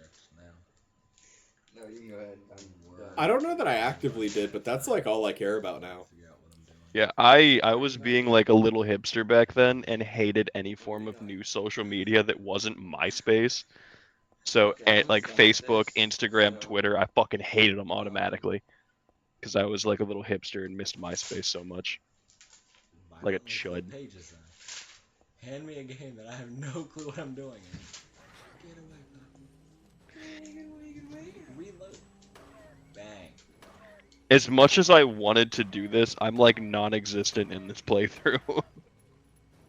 No, you can go ahead. I don't know that I actively did, but that's like all I care about now. Yeah, I was being like a little hipster back then and hated any form of new social media that wasn't MySpace. So like Facebook, Instagram, Twitter, I fucking hated them automatically. Because I was like a little hipster and missed MySpace so much. Like a chud. Hand me a game that I have no clue what I'm doing in. Get away from me. As much as I wanted to do this, I'm like non-existent in this playthrough.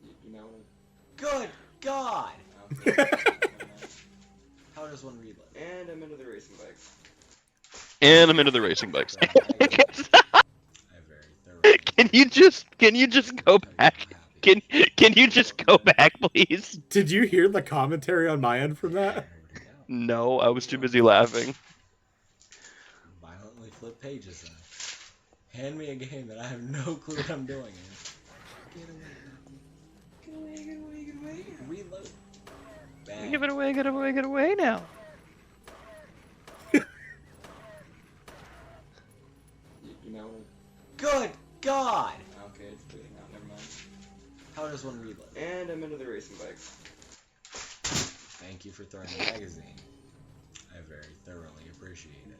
You know what? Good God! How does one read like? And I'm into the racing bikes. And I'm into the racing bikes. I very thoroughly. Can you just go back? Can you just go back, please? Did you hear the commentary on my end from that? No, I was too busy laughing. Violently flip pages then. Hand me a game that I have no clue what I'm doing in. Get away. Get away, get away, get away. Reload. Bang. Give it away, get away, get away now. You know what? Good God! Okay, it's bleeding out, never mind. How does one read like? And I'm into the racing bikes. Thank you for throwing the magazine. I very thoroughly appreciate it.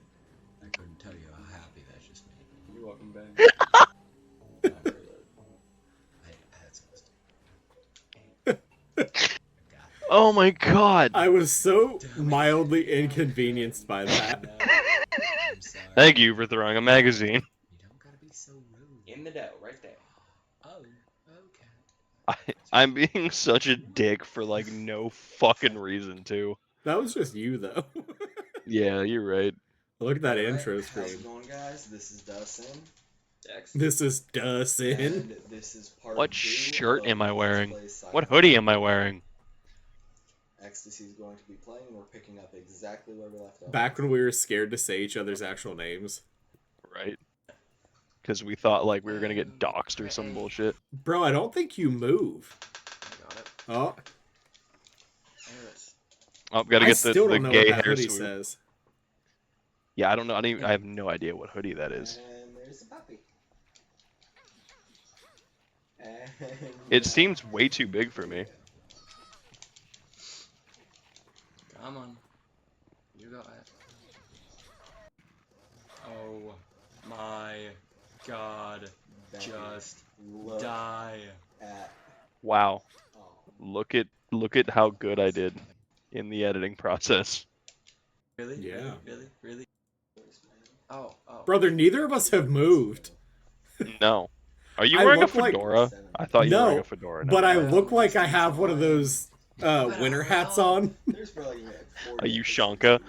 I couldn't tell you how happy that just made me. You're welcome back. Oh my God! I was so mildly inconvenienced by that. I'm sorry. Thank you for throwing a magazine. You don't gotta be so rude. In the dough, right there. Oh, okay. I'm being such a dick for like no fucking reason too. That was just you, though. Yeah, you're right. Look at that Alright, intro how's screen. it going, guys? This is Dustin. This is Dustin. And this is part What 2 shirt of am I Let's wearing? Play Sci-Fi. What hoodie am I wearing? Ecstasy is going to be playing, and we're picking up exactly where we left off. Back when we were scared to say each other's actual names. Right. Because we thought like we were gonna get doxxed or some bullshit. Bro, I don't think you move. I got it. Oh, There it is. Oh, gotta I get still the don't know gay what that hair hoodie swoop. says. Yeah, I don't know. I have no idea what hoodie that is. And there's the puppy. And It seems way too big for me. Come on. You got it. Oh my God. Just die. At Wow. Look at how good I did in the editing process. Really? Yeah. Really? Oh. Brother, neither of us have moved. No. Are you I wearing a look like- fedora? I thought you were No, wearing a fedora. But I No. look like I have one of those winter hats on. There's probably like A Ushanka?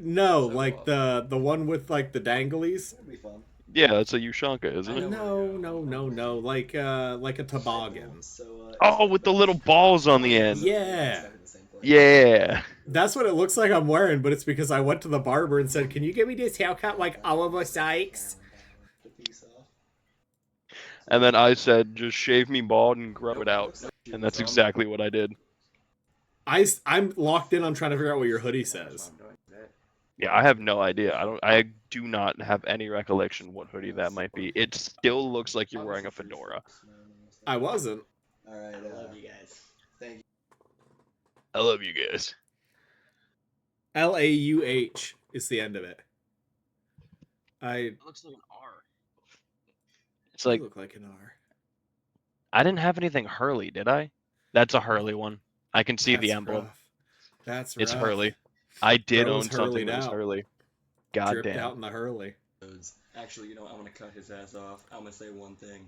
No, So, like the one with like the danglies. That'd be fun. Yeah, that's a Ushanka, isn't I it? know. No, like a toboggan. So, Oh, with the little balls on the end. Yeah. Yeah. That's what it looks like I'm wearing, but it's because I went to the barber and said, "Can you give me this haircut like Oliver Sykes?" And then I said, just shave me bald and grow it out. And that's exactly what I did. I'm locked in on trying to figure out what your hoodie says. Yeah, I have no idea. I do not have any recollection what hoodie that might be. It still looks like you're wearing a fedora. I wasn't. Alright, I love you guys. Thank you. I love you guys. LAUH is the end of it. It looks like an R. It's You like, look like an R. I didn't have anything Hurley, did I? That's a Hurley one. I can see the That's emblem. rough. That's It's rough. Hurley. I did Bro's own something Hurleyed that was out. Hurley. God Dripped damn. out in the Hurley. Actually, you know what? I'm gonna cut his ass off. I'm gonna say one thing.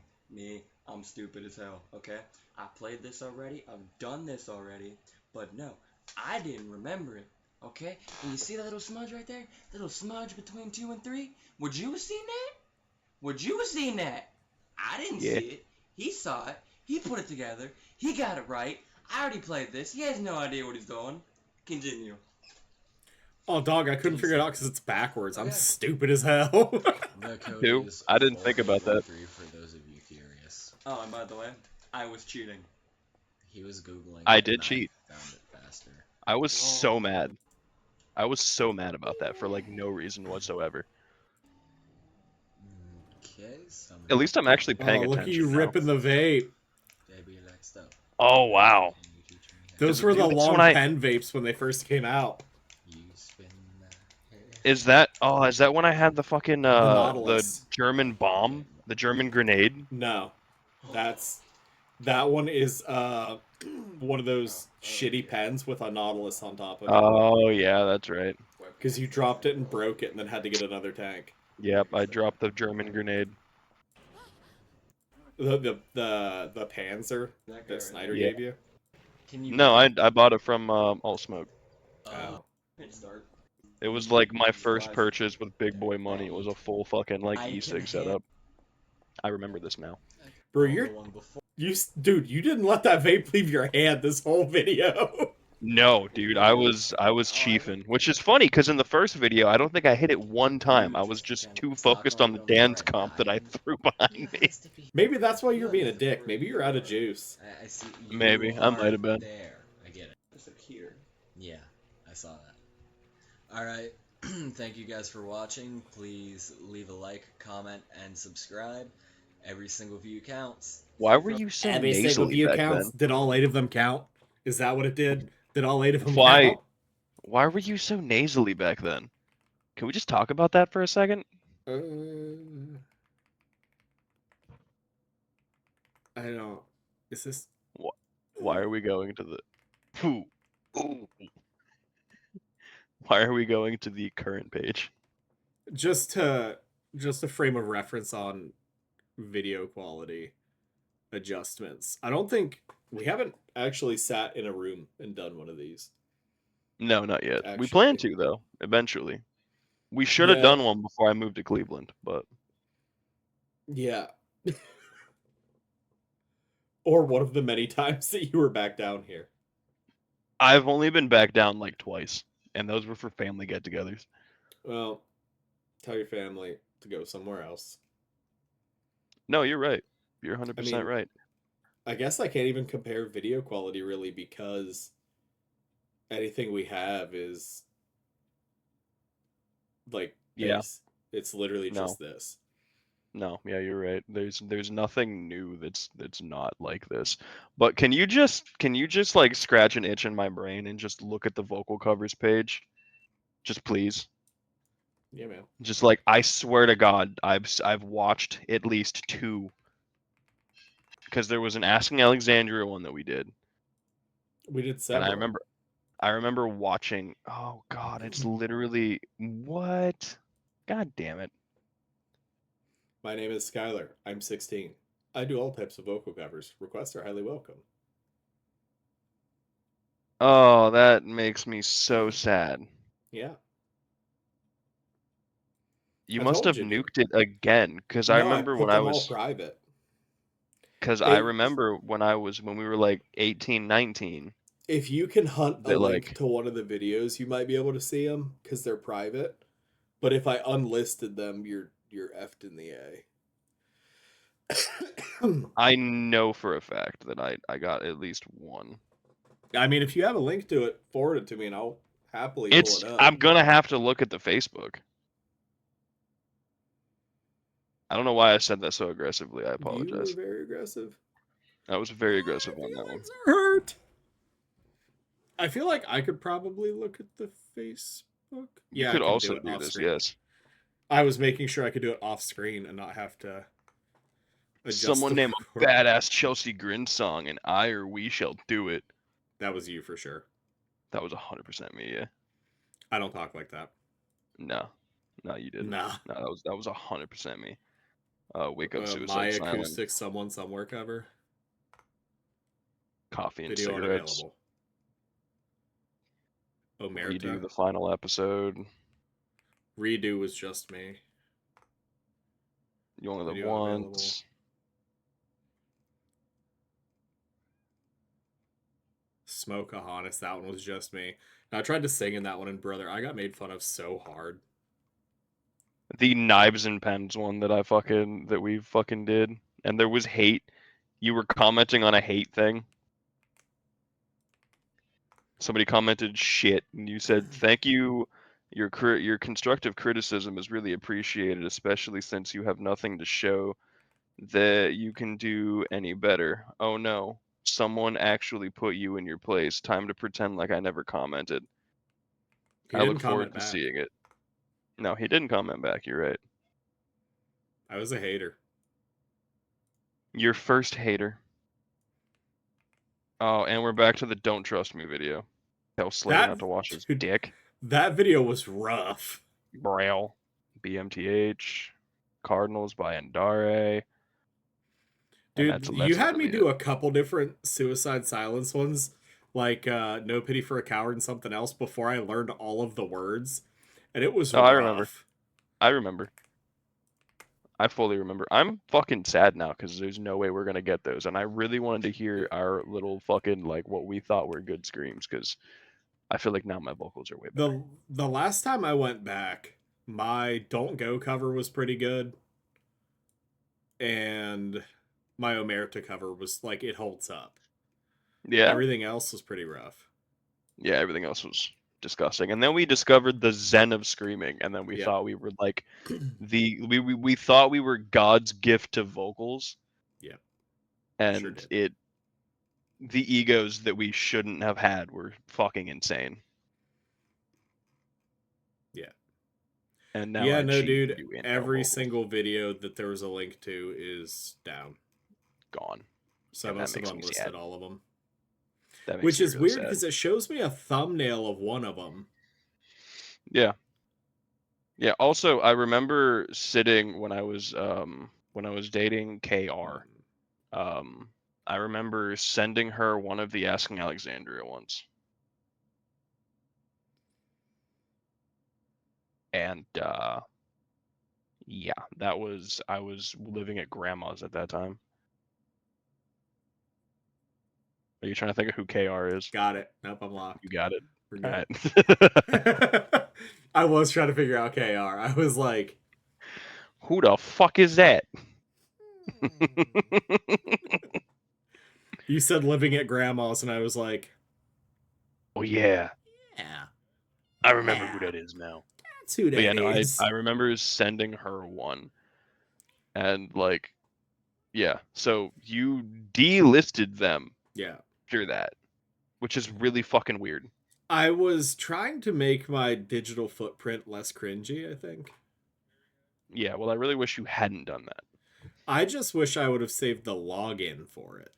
I'm stupid as hell, okay? I played this already. I've done this already. But no, I didn't remember it, okay? And you see that little smudge right there? Little smudge between 2 and 3? Would you have seen that? Would you have seen that? I didn't Yeah. see it. He saw it. He put it together. He got it right. I already played this. He has no idea what he's doing. Continue. Oh, dog, I couldn't figure it out because it's backwards. I'm Okay. stupid as hell. The code Who? is I didn't think about that. 483 for those of you curious. Oh, and by the way, I was cheating. He was Googling. I it did and cheat. Found it faster. I was so mad. I was so mad about that for like no reason whatsoever. Okay, At least I'm actually Oh, paying look at attention you now. ripping the vape. Oh wow. Those were the Dude, that's long when I- pen vapes when they first came out. Is that when I had the fucking the Nautilus. German bomb? The German grenade? No. That one is one of those shitty pens with a Nautilus on top of it. Oh yeah, that's right. Because you dropped it and broke it and then had to get another tank. Yep, I dropped the German grenade. The Panzer That guy that right Snyder there. Yeah. gave you. Can you? No, I bought it from All Smoke. Oh. Hit start. It was You like my first flies- purchase with big boy money. It was a full fucking like I can e-cig hand- setup. I remember this now. Bro, Oh, you're the one before. dude. You didn't let that vape leave your hand this whole video. No, dude, I was chiefing, which is funny because in the first video, I don't think I hit it one time. I was just too focused on the dance comp that I threw behind me. Maybe that's why you're being a dick. Maybe you're out of juice. I see. You Maybe I might have been. There, I get it. I said here. Yeah, I saw that. All right. Thank you guys for watching. Please leave a like, comment, and subscribe. Every single view counts. Why were you so Every single nasally view back counts. then? Did all 8 of them count? Is that what it did? Did all 8 of them Why? count? Why were you so nasally back then? Can we just talk about that for a second? I don't. Is this? Why are we going to the? Ooh. Ooh. Why are we going to the current page? Just a frame of reference on video quality adjustments. I don't think we haven't actually sat in a room and done one of these. No, not yet. We Actually. plan to though, eventually. We should have Yeah. done one before I moved to Cleveland, but Yeah. Or one of the many times that you were back down here. I've only been back down like twice, and those were for family get-togethers. Well, tell your family to go somewhere else. No, you're right. You're 100% right. I guess I can't even compare video quality really because anything we have is like Yeah. this. It's literally No. just this. No, yeah, you're right. There's nothing new that's not like this. But can you just like scratch an itch in my brain and just look at the vocal covers page? Just please. Yeah, man. Just like I swear to God, I've watched at least 2. Because there was an Asking Alexandria one that we did. We did And several. I remember watching. Oh God, it's literally what? God damn it! My name is Skylar. I'm 16. I do all types of vocal covers. Requests are highly welcome. Oh, that makes me so sad. Yeah. You I must told have you, dude. nuked it again, because I No, remember put when I them all was. private. Because I remember when we were like 18, 19. If you can hunt a That, link like- to one of the videos, you might be able to see them because they're private. But if I unlisted them, you're effed in the A. I know for a fact that I got at least one. I mean, if you have a link to it, forward it to me and I'll happily pull it up. I'm gonna have to look at the Facebook. I don't know why I said that so aggressively. I You apologize. were very aggressive. I was very aggressive on that one. Hurt. I feel like I could probably look at the Facebook. You Yeah, could I can also do, it do off this, screen. yes. I was making sure I could do it off screen and not have to adjust Someone the name a record. badass Chelsea Grin song, and I or we shall do it. That was you for sure. That was 100% me, yeah. I don't talk like that. No, you didn't. Nah. No, that was 100% me. Wake up, My suicide silent, acoustic someone somewhere cover. coffee and Video cigarettes. unavailable. Redo Omerta. the final episode. Redo was just me. You only live Video unavailable. once. Smoke a Honest, that one was just me. Now, I tried to sing in that one, and brother, I got made fun of so hard. The knives and pens one that we fucking did, and there was hate. You were commenting on a hate thing. Somebody commented shit, and you said, "Thank you. Your constructive criticism is really appreciated, especially since you have nothing to show that you can do any better." Oh no, someone actually put you in your place. Time to pretend like I never commented. He I look didn't forward comment to back. seeing it. No, he didn't comment back. You're right. I was a hater. Your first hater. Oh, and we're back to the "Don't Trust Me" video. Tell Slater not to wash his dude, dick. That video was rough. Braille. BMTH, Cardinals by Andare. And Dude, that's you had me really do it. a couple different Suicide Silence ones, like No Pity for a Coward and something else, before I learned all of the words, and it was Oh, I remember. rough. I remember. I fully remember. I'm fucking sad now because there's no way we're gonna get those, and I really wanted to hear our little fucking like what we thought were good screams because I feel like now my vocals are way better. The last time I went back, my Don't Go cover was pretty good, and my Omerta cover was like, it holds up. Yeah, Everything else was pretty rough. yeah. Everything else was disgusting, and then we discovered the zen of screaming, and then we Yeah. thought we were like we thought we were God's gift to vocals. Yeah. And Sure did. the egos that we shouldn't have had were fucking insane. Yeah. And now Yeah, I no, cheat dude. and do intro Every vocals. single video that there was a link to is down. Gone. So And I that must have makes me unlisted sad. all of them. That makes Which me is really weird sad. because it shows me a thumbnail of one of them. Yeah. Yeah. Also, I remember sitting when I was dating KR. I remember sending her one of the Asking Alexandria ones. And yeah, I was living at grandma's at that time. Are you trying to think of who KR is? Got it. Nope, I'm locked. You got it. We're All good. right. I was trying to figure out KR. I was like, Who the fuck is that? you said living at grandma's, and I was like, Oh yeah, yeah, I remember who that is now. that's who that But yeah, no, is. I remember sending her one, and like, yeah. So you delisted them Yeah. after that, which is really fucking weird. I was trying to make my digital footprint less cringy, I think. Yeah, well, I really wish you hadn't done that. I just wish I would have saved the login for it.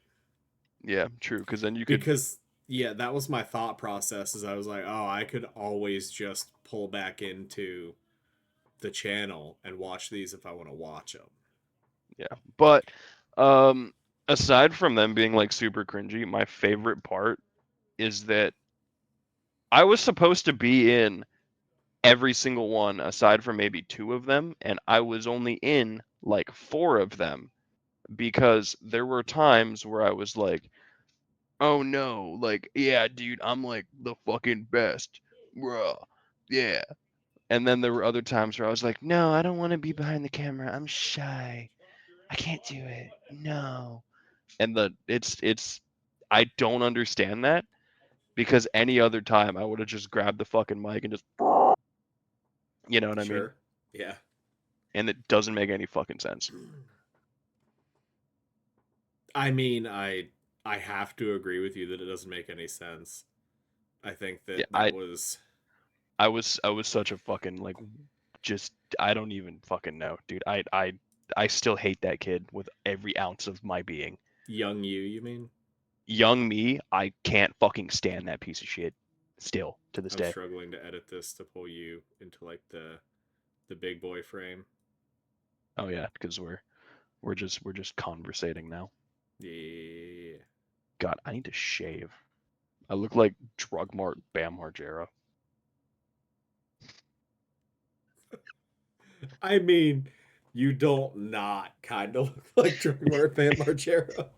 Yeah, true, because then you could. Because, yeah, that was my thought process, is I was like, oh, I could always just pull back into the channel and watch these if I want to watch them. Yeah, but aside from them being like super cringy, my favorite part is that I was supposed to be in every single one aside from maybe 2 of them, and I was only in like 4 of them because there were times where I was like, oh no, like, yeah, dude, I'm like the fucking best, bruh, yeah. And then there were other times where I was like, no, I don't want to be behind the camera, I'm shy, I can't do it, no. And it's I don't understand that, because any other time I would have just grabbed the fucking mic and just, you know what I mean? Sure. Yeah. And it doesn't make any fucking sense. I mean, I have to agree with you that it doesn't make any sense. I think that Yeah, that was... I was such a fucking like, just I don't even fucking know, dude. I still hate that kid with every ounce of my being. Young you mean? Young me, I can't fucking stand that piece of shit. Still to this I'm day. struggling to edit this to pull you into like the big boy frame. Oh yeah, because we're just conversating now. Yeah. God, I need to shave. I look like Drug Mart Bam Margera. I mean, you don't not kind of look like Drug Mart Bam Margera.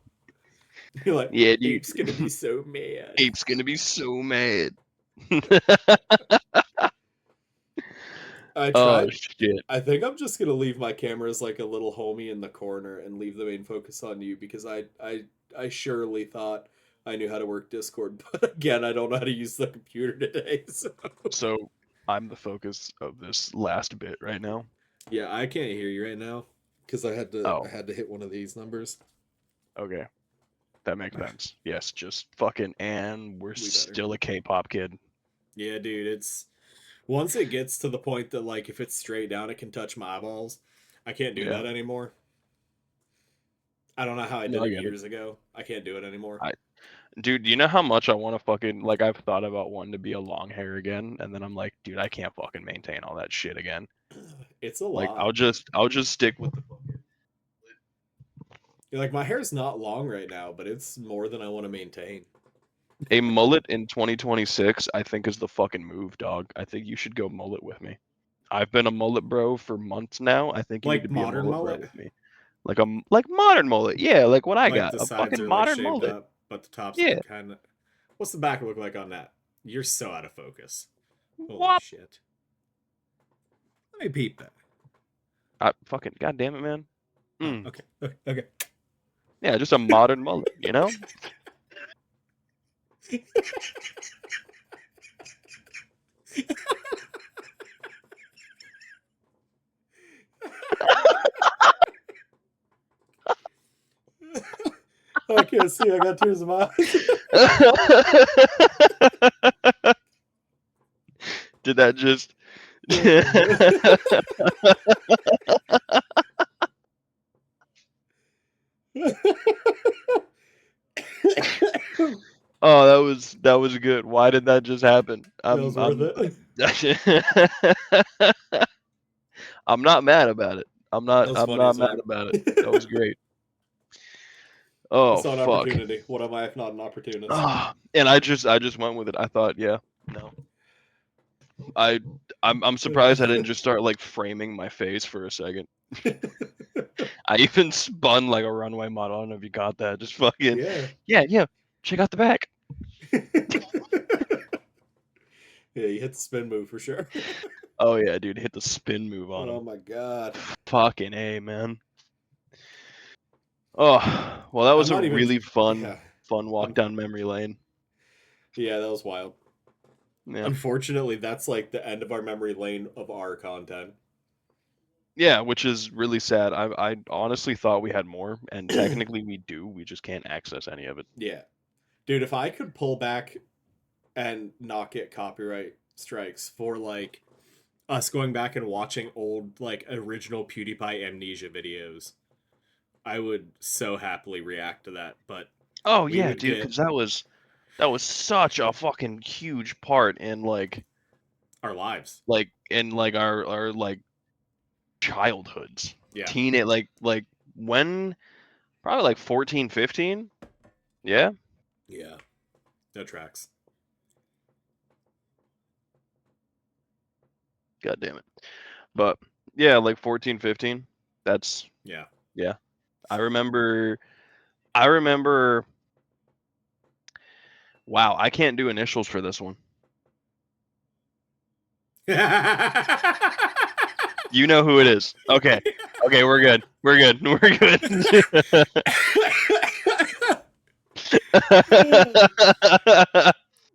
You're like, Yeah, dude. Ape's gonna be so mad. Ape's gonna be so mad. I tried. Oh shit. I think I'm just gonna leave my camera as like a little homie in the corner and leave the main focus on you, because I surely thought I knew how to work Discord, but again, I don't know how to use the computer today. So I'm the focus of this last bit right now. Yeah, I can't hear you right now because I had to hit one of these numbers. Okay. That makes sense. Yes, just fucking, and we're still a K-pop kid. Yeah, dude, it's once it gets to the point that like if it's straight down it can touch my eyeballs, I can't do that anymore. I don't know how I did it years ago. I can't do it anymore. Dude, you know how much I want to fucking, like, I've thought about wanting to be a long hair again, and then I'm like, dude, I can't fucking maintain all that shit again. It's a Like lot. I'll just stick with the fucking. Like my hair's not long right now, but it's more than I want to maintain. A mullet in 2026, I think, is the fucking move, dog. I think you should go mullet with me. I've been a mullet bro for months now. I think you need Like to be a modern mullet bro mullet? with me. Like modern mullet, yeah, like what I Like got, the a sides fucking are like modern shaved mullet. up, but the top's Yeah. like kind of. What's the back look like on that? You're so out of focus. Holy What? shit. Let me peep that. Fucking goddamn it, man. Oh, okay. Yeah, just a modern mullet, you know? I can't see. I got tears in my eyes. Did that just? Oh, that was good. Why did that just happen? That was worth it. I'm not mad about it. I'm That was not funny as mad fuck. about it. That was great. I Oh saw an fuck. opportunity. What am I if not an opportunist? And I just went with it. I thought, yeah, no. I'm surprised I didn't just start like framing my face for a second. I even spun like a runway model. I don't know if you got that. Just fucking yeah. Check out the back. Yeah, you hit the spin move for sure. Oh yeah, dude, hit the spin move on him. Oh my god. Fucking A, man. Oh, well, that was a really fun walk down memory lane. Yeah, that was wild. Yeah. Unfortunately, that's like the end of our memory lane of our content. Yeah, which is really sad. I honestly thought we had more, and technically we do. We just can't access any of it. Yeah. Dude, if I could pull back and not get copyright strikes for like us going back and watching old like original PewDiePie Amnesia videos, I would so happily react to that. But oh yeah, dude, because that was such a fucking huge part in like our lives, like in like our like childhoods. Yeah. Teen it like when probably like 14, 15. Yeah. Yeah. That tracks. God damn it. But yeah, like 14, 15. That's yeah. I remember wow, I can't do initials for this one. You know who it is. Okay. Okay, we're good. We're good. We're good.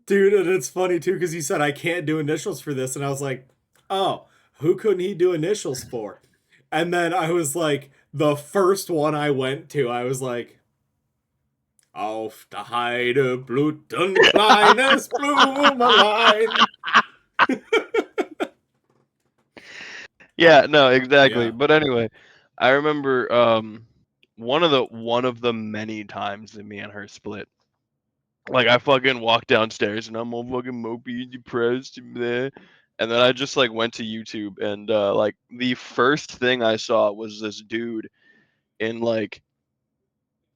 Dude, and it's funny too because he said I can't do initials for this, and I was like, oh, who couldn't he do initials for? And then I was like, the first one I went to, I was like, auf der Heide bluten kleines Blumenlein. Yeah, no, exactly. Yeah. But anyway, I remember one of the many times that me and her split. Like I fucking walked downstairs and I'm all fucking mopey and depressed there. And then I just like went to YouTube and like the first thing I saw was this dude in like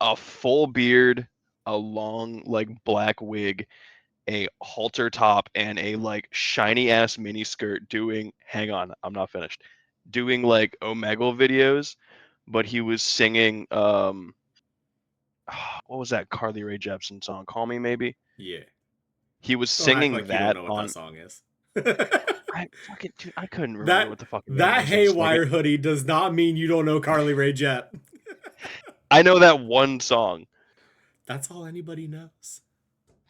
a full beard, a long like black wig, a halter top, and a like shiny ass mini skirt doing hang on, I'm not finished. Doing like Omegle videos, but he was singing what was that Carly Rae Jepsen song? Call Me Maybe? Yeah. He was Don't act singing like that you don't know what on that song is. I couldn't remember what the fucking that name was. Haywire hoodie does not mean you don't know Carly Rae Jepsen. I know that one song. That's all anybody knows.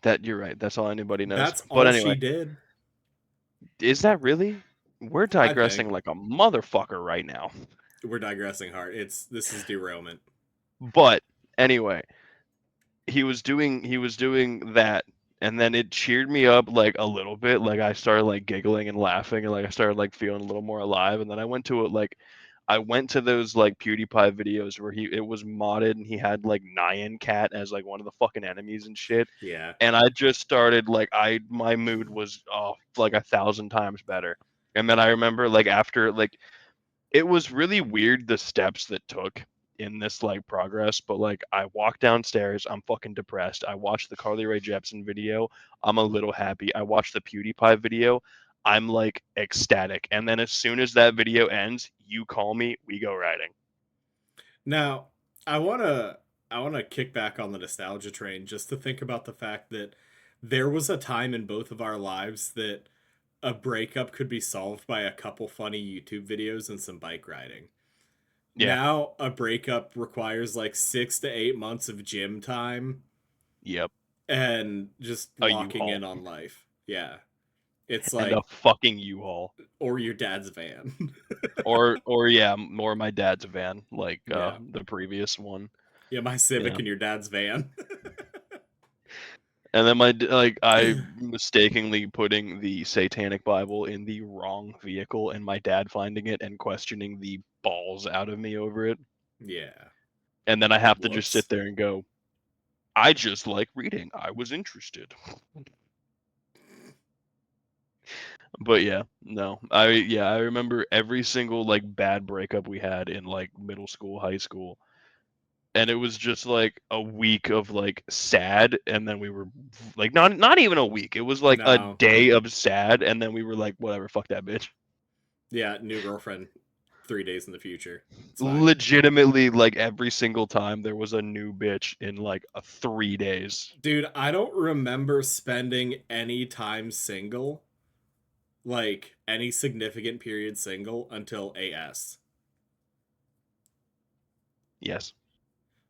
That you're right. That's all anybody knows. That's but all anyway, she did. Is that really? We're digressing like a motherfucker right now. We're digressing hard. This is derailment. But anyway, he was doing that, and then it cheered me up like a little bit. Like I started like giggling and laughing, and like I started like feeling a little more alive. And then I went to those like PewDiePie videos where it was modded and he had like Nyan Cat as like one of the fucking enemies and shit. Yeah. And I just started like my mood was like 1,000 times better. And then I remember like after like it was really weird the steps that took in this like progress, but like I walked downstairs, I'm fucking depressed. I watched the Carly Rae Jepsen video, I'm a little happy. I watched the PewDiePie video, I'm like ecstatic. And then as soon as that video ends, you call me, we go riding. Now, I wanna kick back on the nostalgia train just to think about the fact that there was a time in both of our lives that a breakup could be solved by a couple funny YouTube videos and some bike riding. Yeah. Now a breakup requires like 6 to 8 months of gym time Yep. and just A locking U-Haul. in on life. Yeah. It's And like a fucking U-Haul. or your dad's van. or yeah, or my dad's van, like Yeah. the previous one. Yeah, my Civic Yeah. and your dad's van. And then I mistakenly putting the Satanic Bible in the wrong vehicle, and my dad finding it and questioning the balls out of me over it. Yeah. And then I have to just Whoops. sit there and go, I just like reading. I was interested. But yeah, no. I remember every single like bad breakup we had in like middle school, high school. And it was just like a week of like sad, and then we were like not even a week. It was like a No. day of sad, and then we were like, whatever, fuck that bitch. Yeah, new girlfriend 3 days in the future. It's fine. Legitimately, like every single time there was a new bitch in like 3 days. Dude, I don't remember spending any time single, like any significant period single, until AS. Yes.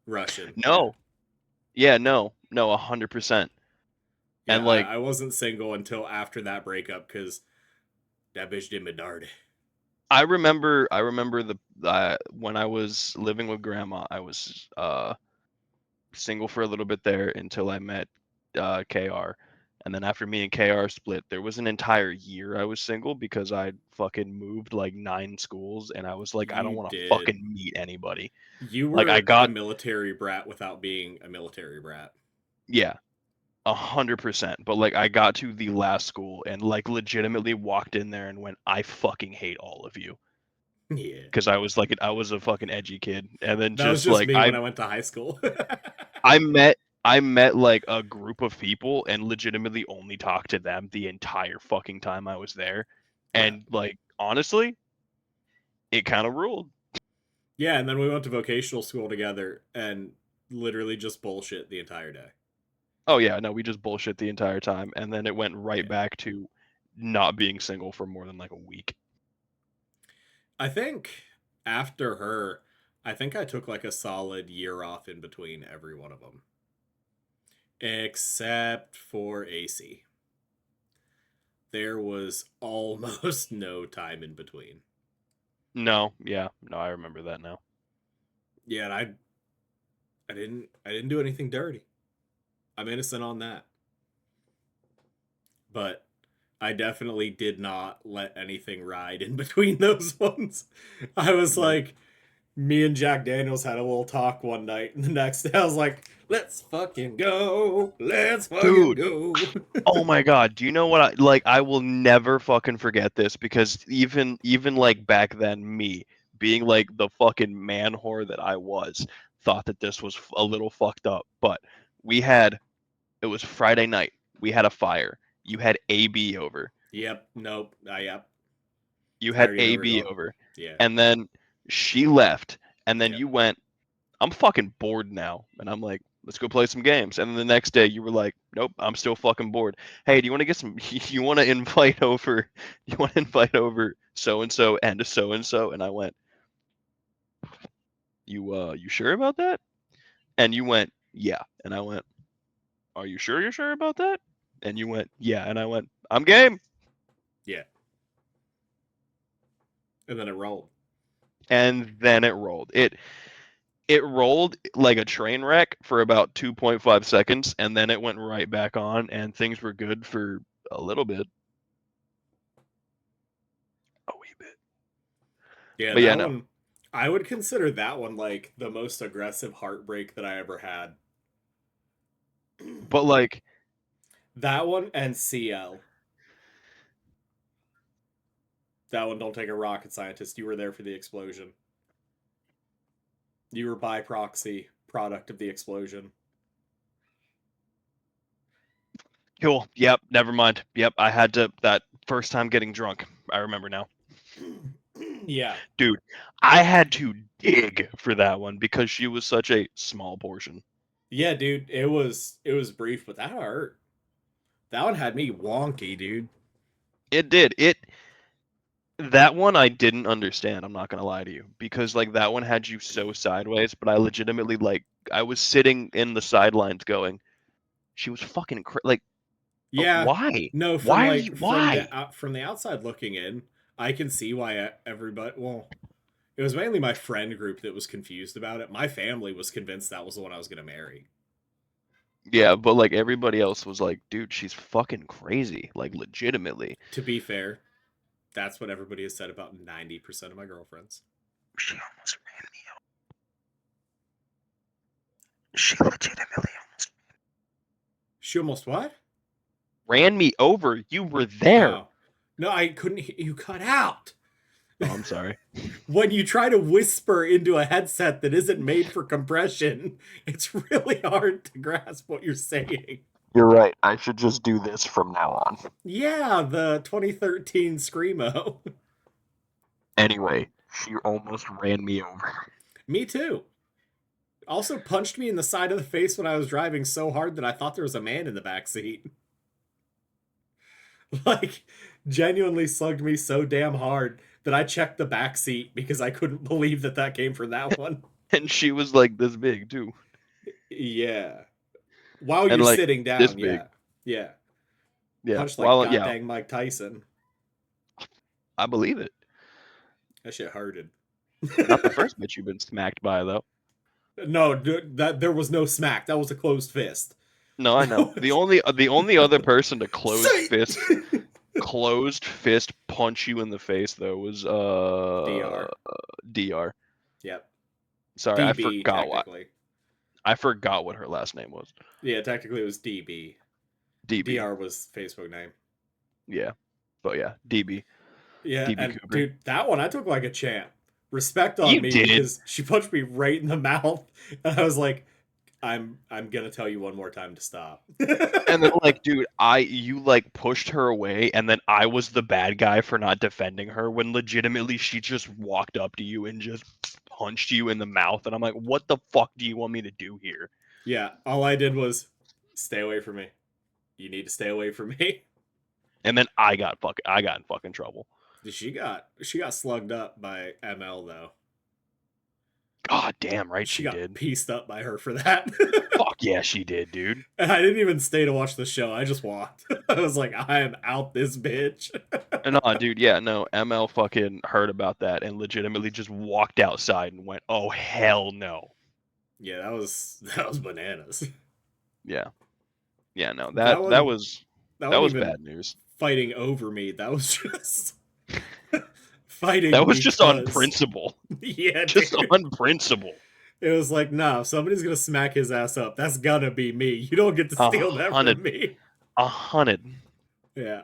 Russian. No. Yeah, no, 100%. Yeah, And like I wasn't single until after that breakup because that bitch did me dirty. I remember the when I was living with grandma, I was single for a little bit there until I met KR. And then after me and KR split, there was an entire year I was single because I fucking moved like 9 schools, and I was like, I don't You want to did. fucking meet anybody. You Like I were a got military brat without being a military brat. yeah, 100%. But like I got to the last school and like legitimately walked in there and went, I fucking hate all of you. Yeah. Because I was like I was a fucking edgy kid, and then That was just just like me when I went to high school. I met like a group of people and legitimately only talked to them the entire fucking time I was there. And like honestly, it kind of ruled. Yeah, and then we went to vocational school together and literally just bullshit the entire day. Oh yeah, no, we just bullshit the entire time, and then it went right Yeah. back to not being single for more than like a week. I think after her, I think I took like a solid year off in between every one of them. Except for AC. There was almost no time in between. No, yeah, no, I remember that now. Yeah, and I didn't do anything dirty. I'm innocent on that. But I definitely did not let anything ride in between those ones. I was No. like, me and Jack Daniels had a little talk one night, and the next day I was like, let's fucking go. Let's fucking go. Oh my god, do you know what I will never fucking forget this, because even like back then, me being like the fucking man whore that I was, thought that this was a little fucked up. But it was Friday night. We had a fire. You had AB over. Yep. Nope. Yep. You I had already know where we're AB going. over. Yeah. And then she left, and then Yep. you went, I'm fucking bored now. And I'm like, let's go play some games. And then the next day you were like, nope, I'm still fucking bored. Hey, do you want to get some you want to invite over so and so and so and so? And I went, you sure about that? And you went, yeah. And I went, are you sure you're sure about that? And you went, yeah. And I went, I'm game. Yeah. And then it rolled. And then it rolled. It rolled like a train wreck for about 2.5 seconds, and then it went right back on, and things were good for a little bit. A wee bit. Yeah, But yeah, that no. one, I would consider that one like the most aggressive heartbreak that I ever had. But like, That one and CL. That one don't take a rocket scientist. You were there for the explosion. You were by proxy product of the explosion. Cool. Yep. Never mind. Yep. I had to that first time getting drunk. I remember now. Yeah. Dude, I had to dig for that one because she was such a small portion. Yeah, dude. It was brief, but that hurt. That one had me wonky, dude. It did. That one I didn't understand, I'm not gonna lie to you. Because like that one had you so sideways, but I legitimately like I was sitting in the sidelines going, she was fucking like Yeah. why? No, from Why? like Why? from the outside looking in, I can see why everybody. Well, it was mainly my friend group that was confused about it. My family was convinced that was the one I was gonna marry. Yeah, but like everybody else was like, dude, she's fucking crazy, like legitimately. To be fair, that's what everybody has said about 90% of my girlfriends. She almost ran me over. She legitimately almost. She almost what? Ran me over. You were there. Oh. No, I couldn't. You cut out. Oh, I'm sorry. When you try to whisper into a headset that isn't made for compression, it's really hard to grasp what you're saying. You're right. I should just do this from now on. Yeah, the 2013 Screamo. Anyway, she almost ran me over. Me too. Also punched me in the side of the face when I was driving so hard that I thought there was a man in the back seat. Like, genuinely slugged me so damn hard that I checked the back seat because I couldn't believe that came from that one. And she was like this big too. Yeah. While And you're like sitting down, this big. Yeah. Yeah. Punched like Well, goddamn Mike Tyson. I believe it. That shit hurted. Not the first bitch you've been smacked by though. No, that there was no smack. That was a closed fist. No, I know. The only other person to closed fist punch you in the face though was DR. DR. Yep. Sorry, DB, I forgot technically. I forgot what her last name was. Yeah, technically it was DB. DB. DR was Facebook name. Yeah. But yeah, DB. Yeah, DB and Cooper. dude, that one I took like a champ. Respect on You me did. because she punched me right in the mouth, and I was like, I'm gonna tell you one more time to stop. And then like, dude, you like pushed her away, and then I was the bad guy for not defending her when legitimately she just walked up to you and just punched you in the mouth, and I'm like, what the fuck do you want me to do here? Yeah, all I did was stay away from me. You need to stay away from me. And then I got in fucking trouble. She got slugged up by ML though. God damn right she she got did. Pieced up by her for that. Fuck yeah, she did, dude. And I didn't even stay to watch the show. I just walked. I was like, I am out this bitch. No, dude, yeah, no. ML fucking heard about that and legitimately just walked outside and went, "Oh hell no." Yeah, that was bananas. Yeah. Yeah, no. That was even bad news. Fighting over me. That was just fighting. That was just on because- principle. Yeah, Just dude. on principle. It was like, nah, if somebody's gonna smack his ass up, that's gonna be me. You don't get to steal that from me. 100. Yeah.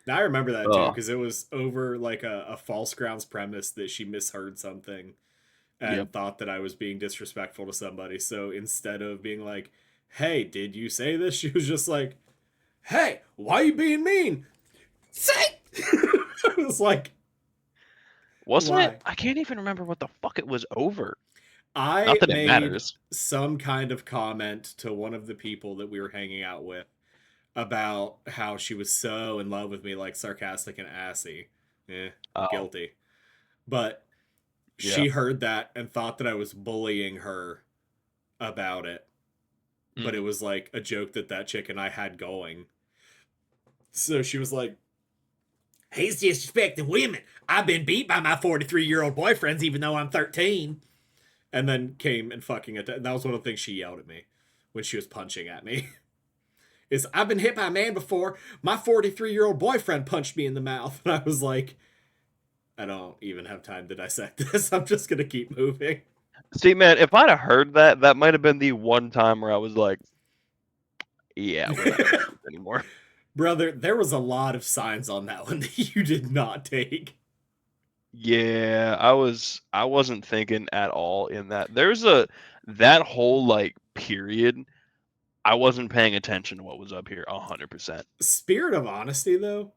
Now I remember that too, because it was over like a false grounds premise that she misheard something and thought that I was being disrespectful to somebody. So instead of being like, hey, did you say this? She was just like, hey, why are you being mean? Say! I was like, wasn't why? it? I can't even remember what the fuck it was over. I Not that it made matters. some kind of comment to one of the people that we were hanging out with about how she was so in love with me, like sarcastic and assy. Guilty. But she heard that and thought that I was bullying her about it. But it was like a joke that chick and I had going. So she was like, he's disrespecting women. I've been beat by my 43-year-old boyfriends even though I'm 13. And then came and fucking and that was one of the things she yelled at me when she was punching at me. Is I've been hit by a man before. My 43-year-old boyfriend punched me in the mouth. And I was like, I don't even have time to dissect this. I'm just going to keep moving. See, man, if I'd have heard that, that might have been the one time where I was like, yeah, we're not gonna do this anymore. Brother, there was a lot of signs on that one that you did not take. Yeah, I wasn't thinking at all in that. That whole like period, I wasn't paying attention to what was up here 100%. Spirit of honesty, though,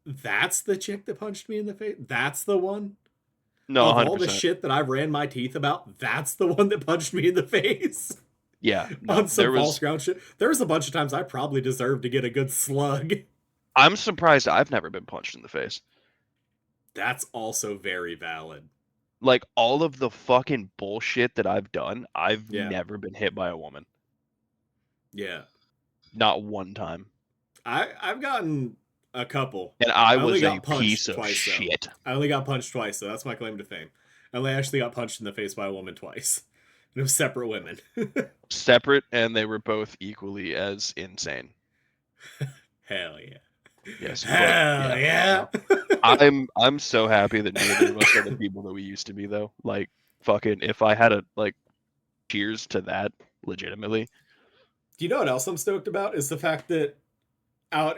that's the chick that punched me in the face. That's the one. No, Of all the 100%. shit that I ran my teeth about, that's the one that punched me in the face. Yeah, no, On some there false was. ground shit. There was a bunch of times I probably deserved to get a good slug. I'm surprised I've never been punched in the face. That's also very valid. Like all of the fucking bullshit that I've done, I've Yeah. never been hit by a woman. Yeah. Not one time. I've gotten a couple. And I only was a got punched piece of twice, shit. though. I only got punched twice, so that's my claim to fame. I only actually got punched in the face by a woman twice. And it was separate women. Separate, and they were both equally as insane. Hell yeah. Yes. Hell yeah. I'm so happy that neither of us are the people that we used to be, though. Like, fucking, if I had a like, cheers to that, legitimately. Do you know what else I'm stoked about? Is the fact that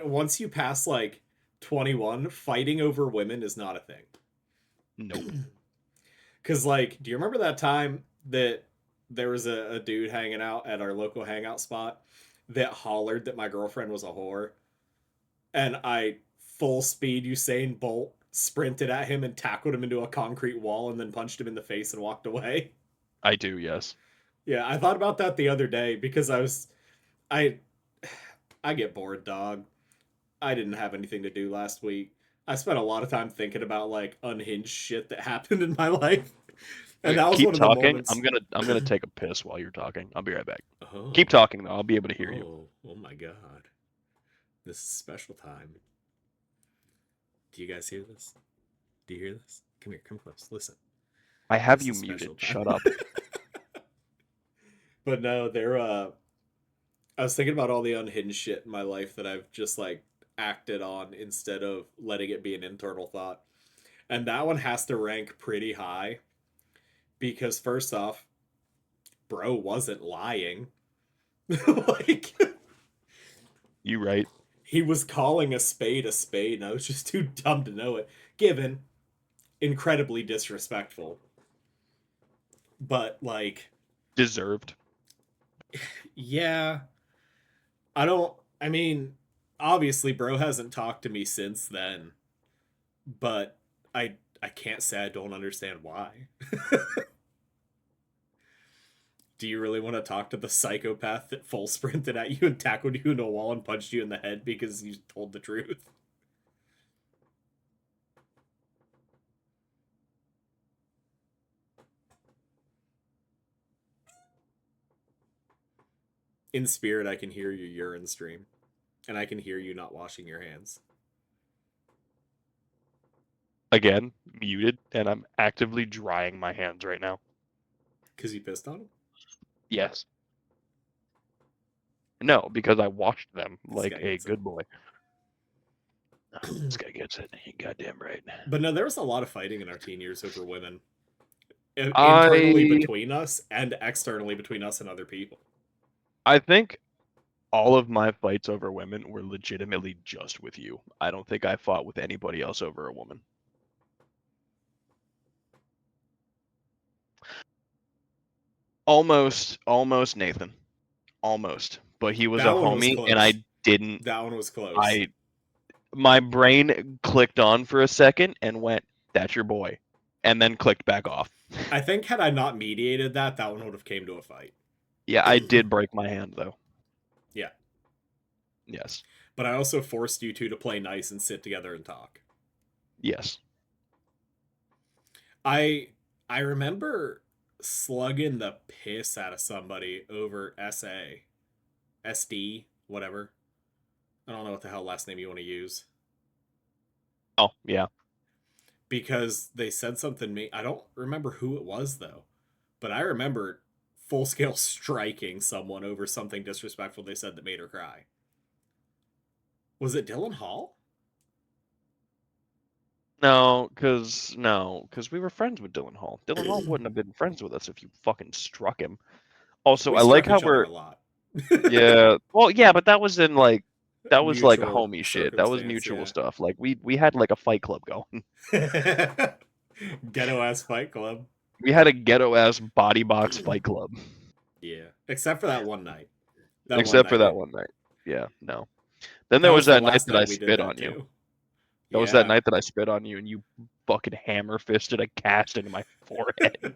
once you pass like 21, fighting over women is not a thing. Nope. Because, like, do you remember that time that there was a dude hanging out at our local hangout spot that hollered that my girlfriend was a whore? And I full speed Usain Bolt sprinted at him and tackled him into a concrete wall and then punched him in the face and walked away. I do, yes. Yeah, I thought about that the other day because I get bored, dog. I didn't have anything to do last week. I spent a lot of time thinking about like unhinged shit that happened in my life. And that was Keep one of talking. the moments. I'm gonna take a piss while you're talking. I'll be right back. Oh. Keep talking though. I'll be able to hear you. Oh my god. This is special time. Do you guys hear this? Do you hear this? Come here, come close. Listen. I have This you is special muted. time. Shut up. But no, I was thinking about all the unhinged shit in my life that I've just like acted on instead of letting it be an internal thought. And that one has to rank pretty high because first off, bro wasn't lying. Like, You right. he was calling a spade, and I was just too dumb to know it, given incredibly disrespectful. But like, Deserved. yeah, I mean, obviously bro hasn't talked to me since then, but I can't say I don't understand why. Do you really want to talk to the psychopath that full sprinted at you and tackled you into a wall and punched you in the head because you told the truth? In spirit, I can hear your urine stream. And I can hear you not washing your hands. Again, muted, and I'm actively drying my hands right now. Because you pissed on him? Yes. No, because I washed them like guy a gets it. good boy. This guy gets it. You goddamn right. But no, there was a lot of fighting in our teen years over women. Internally between us and externally between us and other people. I think all of my fights over women were legitimately just with you. I don't think I fought with anybody else over a woman. Almost Nathan. Almost. But he was That a one was homie and I didn't. That one was close. My brain clicked on for a second and went, "That's your boy," and then clicked back off. I think had I not mediated that one would have came to a fight. Yeah, I did break my hand though. Yeah. Yes. But I also forced you two to play nice and sit together and talk. Yes. I remember slugging the piss out of somebody over SD, whatever. I don't know what the hell last name you want to use. Oh, yeah. Because they said something to me. I don't remember who it was, though. But I remember full-scale striking someone over something disrespectful they said that made her cry. Was it Dylan Hall? No, because we were friends with Dylan Hall. Dylan Hall wouldn't have been friends with us if you fucking struck him. Also, I like how we're... a lot. Yeah. Well, yeah, but that was in, like, that was like mutual homie shit. That was circumstance, mutual yeah. stuff. Like we had like a fight club going. Ghetto ass fight club. We had a ghetto ass body box fight club. Yeah, except for that one night. Except for that one night. Yeah, no. Then That there was was the that night last that I night we did spit that on you. too. That was that night that I spit on you and you fucking hammer fisted a cast into my forehead.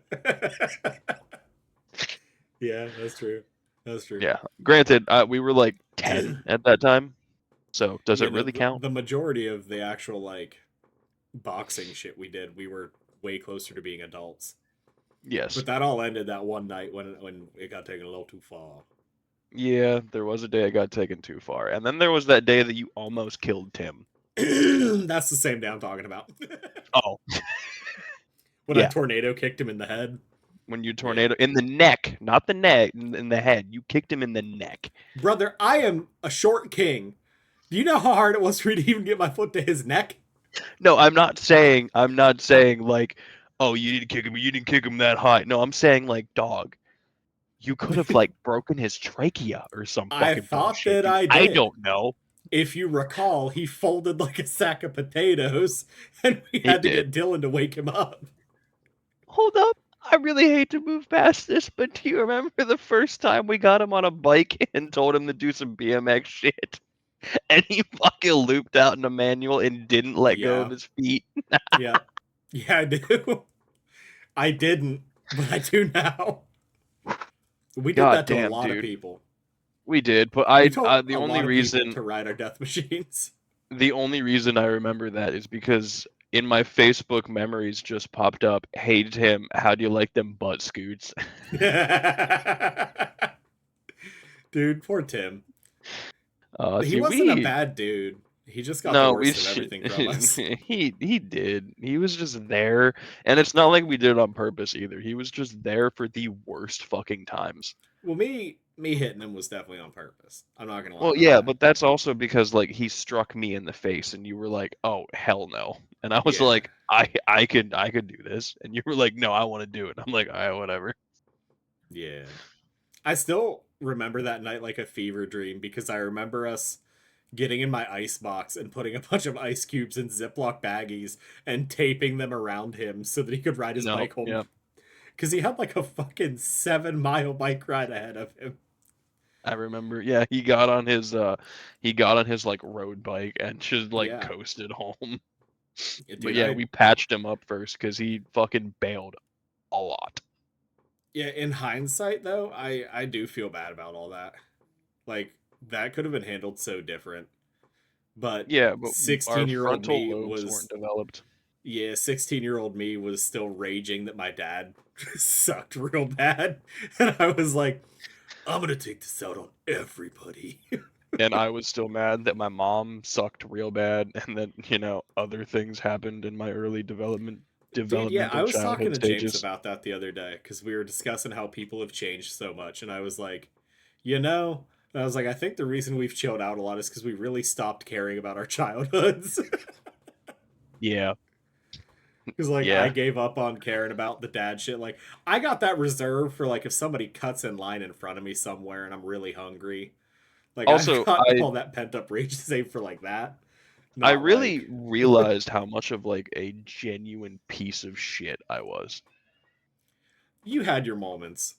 Yeah, that's true. That's true. Yeah. Granted, we were like 10 at that time. So does Yeah, it no, really count? The majority of the actual like boxing shit we did, we were way closer to being adults. Yes. But that all ended that one night when it got taken a little too far. Yeah, there was a day I got taken too far. And then there was that day that you almost killed Tim. That's the same day I'm talking about. Oh. When I tornado kicked him in the head. When you tornado in the neck, not the neck, in the head. You kicked him in the neck. Brother, I am a short king. Do you know how hard it was for me to even get my foot to his neck? No, I'm not saying like, oh, you didn't kick him that high. No, I'm saying like, dog, you could have like broken his trachea or some fucking I thought bullshit. that I did. I don't know. If you recall, he folded like a sack of potatoes, and we had to get Dylan to wake him up. Hold up. I really hate to move past this, but do you remember the first time we got him on a bike and told him to do some BMX shit? And he fucking looped out in a manual and didn't let go of his feet. Yeah, I do. I didn't, but I do now. We did that to a lot of people. We did, but the only reason to ride our death machines. The only reason I remember that is because in my Facebook memories just popped up, "Hey Tim, how do you like them butt scoots?" Dude, poor Tim. He see, wasn't a bad dude. He just got the worst of everything from us. He did. He was just there, and it's not like we did it on purpose either. He was just there for the worst fucking times. Well, me hitting him was definitely on purpose. I'm not gonna lie. Well, yeah, but that's also because like he struck me in the face, and you were like, "Oh hell no," and I was like, "I could do this," and you were like, "No, I want to do it." I'm like, "All right, whatever." Yeah, I still remember that night like a fever dream because I remember us getting in my ice box and putting a bunch of ice cubes in Ziploc baggies and taping them around him so that he could ride his bike home. Yep. Because he had like a fucking 7-mile bike ride ahead of him. I remember, yeah, he got on his like road bike and just like coasted home. Yeah, dude, but yeah, we patched him up first because he fucking bailed a lot. Yeah, in hindsight though, I do feel bad about all that. Like that could have been handled so different. But yeah, but 16-year-old me weren't developed. Yeah, 16-year-old me was still raging that my dad sucked real bad, and I was like, I'm gonna take this out on everybody. And I was still mad that my mom sucked real bad, and that other things happened in my early developmental yeah, I was talking to stages. James about that the other day because we were discussing how people have changed so much, and I was like, I think the reason we've chilled out a lot is because we really stopped caring about our childhoods. Yeah. Because, I gave up on caring about the dad shit. Like, I got that reserved for, if somebody cuts in line in front of me somewhere and I'm really hungry. Like, also, I got all that pent-up rage saved for, that. I really realized how much of, a genuine piece of shit I was. You had your moments.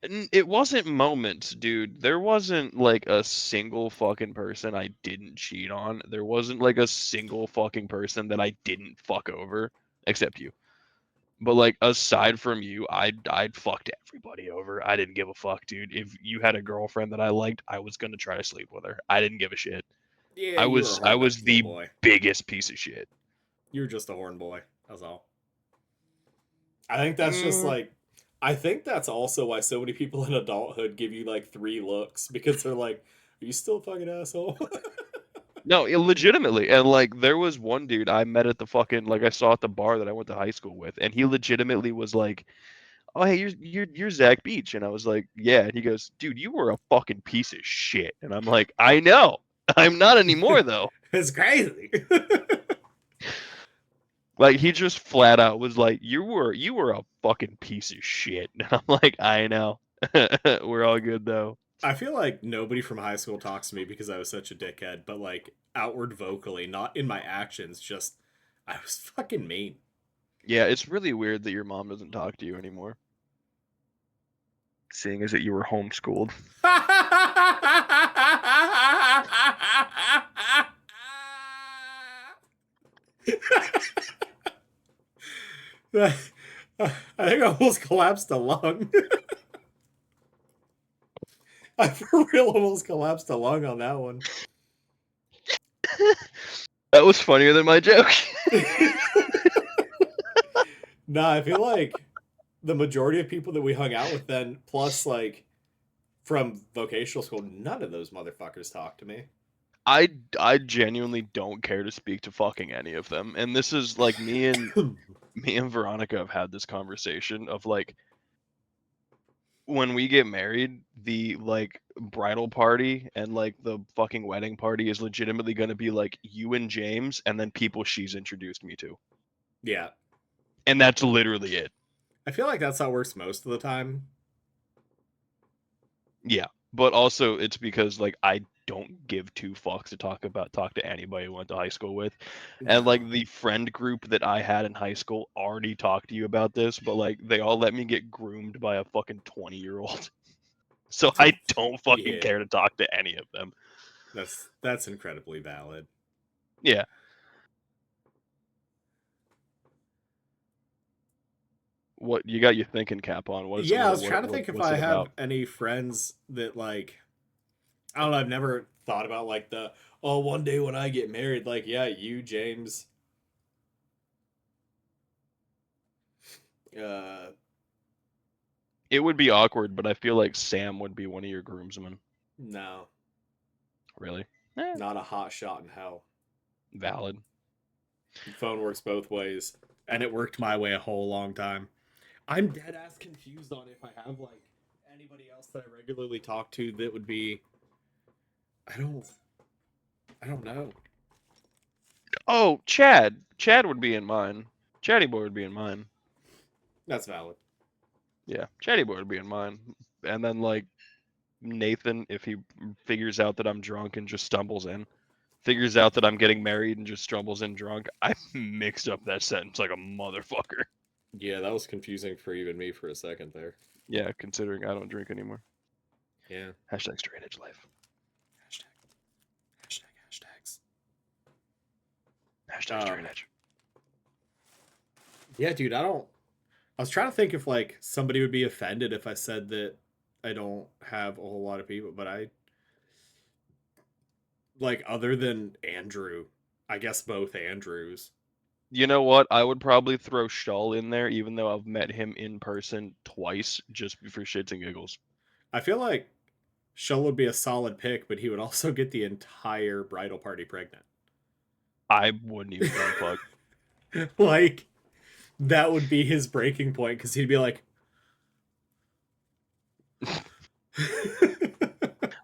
It wasn't moments, dude. There wasn't, a single fucking person I didn't cheat on. There wasn't, a single fucking person that I didn't fuck over. Except you. But, aside from you, I'd fucked everybody over. I didn't give a fuck, dude. If you had a girlfriend that I liked, I was gonna try to sleep with her. I didn't give a shit. Yeah, I was the boy. biggest piece of shit. You were just a horn boy. That's all. I think that's just, I think that's also why so many people in adulthood give you 3 looks because they're like, "Are you still a fucking asshole?" No, legitimately, and there was one dude I met at the fucking I saw at the bar that I went to high school with, and he legitimately was like, "Oh hey, you're Zach Beach," and I was like, "Yeah," and he goes, "Dude, you were a fucking piece of shit," and I'm like, "I know, I'm not anymore though." It's crazy. He just flat out was like, you were a fucking piece of shit. And I'm like, I know. We're all good though. I feel like nobody from high school talks to me because I was such a dickhead, but like outward vocally, not in my actions, just I was fucking mean. Yeah, it's really weird that your mom doesn't talk to you anymore. Seeing as that you were homeschooled. I think I almost collapsed a lung. I for real almost collapsed a lung on that one. That was funnier than my joke. Nah, I feel like the majority of people that we hung out with then, plus like from vocational school, none of those motherfuckers talked to me. I genuinely don't care to speak to fucking any of them. And this is like me and Veronica have had this conversation of like when we get married, the like bridal party and like the fucking wedding party is legitimately going to be like you and James and then people she's introduced me to. Yeah. And that's literally it. I feel like that's how it works most of the time. Yeah. But also it's because like I don't give two fucks to talk to anybody I went to high school with. And No. like the friend group that I had in high school already talked to you about this, but like they all let me get groomed by a fucking 20-year-old. So I don't fucking Yeah. care to talk to any of them. That's incredibly valid. Yeah. What you got your thinking cap on? What is Yeah, it? I was trying to think if what's I it have about? any friends that like I don't know, I've never thought about like the one day when I get married, like yeah, you, James, It would be awkward, but I feel like Sam would be one of your groomsmen. no, Really? not a hot shot in hell. Valid. The phone works both ways, and it worked my way a whole long time. I'm dead ass confused on if I have like anybody else that I regularly talk to that would be. I don't know. Oh, Chad. Chad would be in mine. Chatty boy would be in mine. That's valid. Yeah, Chatty boy would be in mine. And then like Nathan, if he figures out that I'm drunk and just stumbles in, figures out that I'm getting married and just stumbles in drunk, I mixed up that sentence like a motherfucker. Yeah, that was confusing for even me for a second there. Yeah, considering I don't drink anymore. Yeah. Hashtag straight edge life. Hashtags. Hashtag straight edge. Yeah, dude, I was trying to think if like somebody would be offended if I said that I don't have a whole lot of people, but I like other than Andrew, I guess both Andrews. You know what? I would probably throw Shull in there, even though I've met him in person twice, just for shits and giggles. I feel like Shull would be a solid pick, but he would also get the entire bridal party pregnant. I wouldn't even give a fuck. Like, that would be his breaking point, because he'd be like...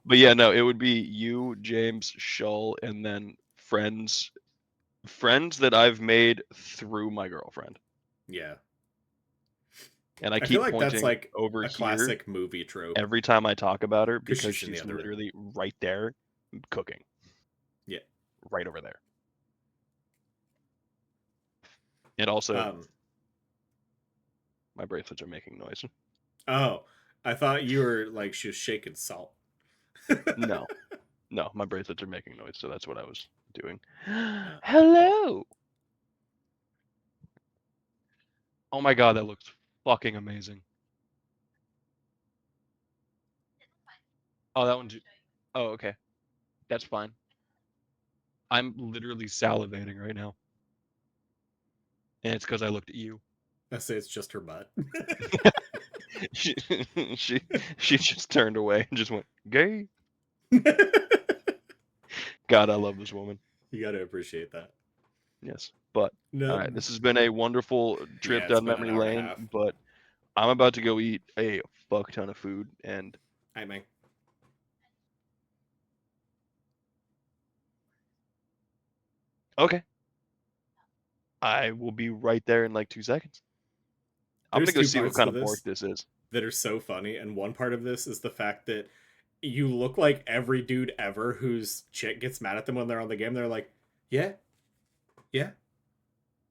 But yeah, no, it would be you, James, Shull, and then friends that I've made through my girlfriend. Yeah. And I feel keep like pointing that's like over a here classic movie trope. every time I talk about her because she's in the she's other room. literally right there cooking. Yeah. Right over there. And also, my bracelets are making noise. Oh, I thought you were like she was shaking salt. No, my bracelets are making noise, so that's what I was doing. Hello. Oh my god, that looks fucking amazing. Oh, that one's. Oh, okay. That's fine. I'm literally salivating right now. And it's because I looked at you. I say it's just her butt. she just turned away and just went, gay. God, I love this woman. You gotta appreciate that. Yes. But, No. all right, this has been a wonderful trip Yeah, it's down been memory an hour and a lane, half. but I'm about to go eat a fuck ton of food and... Hi, man. Okay. I will be right there in like 2 seconds. I'm There's gonna go two see what parts kind to of pork this this is. that are so funny, and one part of this is the fact that you look like every dude ever whose chick gets mad at them when they're on the game. They're like, yeah,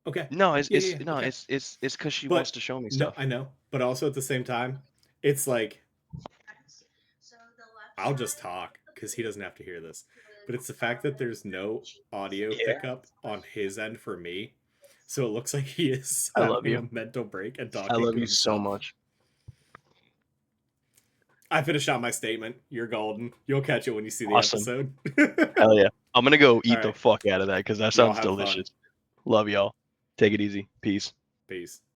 okay. No, it's Yeah, no, okay. it's because she But wants to show me no, stuff. I know. But also at the same time, it's like, I'll just talk because he doesn't have to hear this. But it's the fact that there's no audio Yeah. pickup on his end for me. So it looks like he is I love having you. a mental break and I talking love to you so himself. much. I finished out my statement. You're golden. You'll catch it when you see the Awesome. episode. Hell yeah. I'm gonna go eat the Alright. fuck out of that because that Y'all sounds have fun. delicious. Love y'all. Take it easy. Peace. Peace.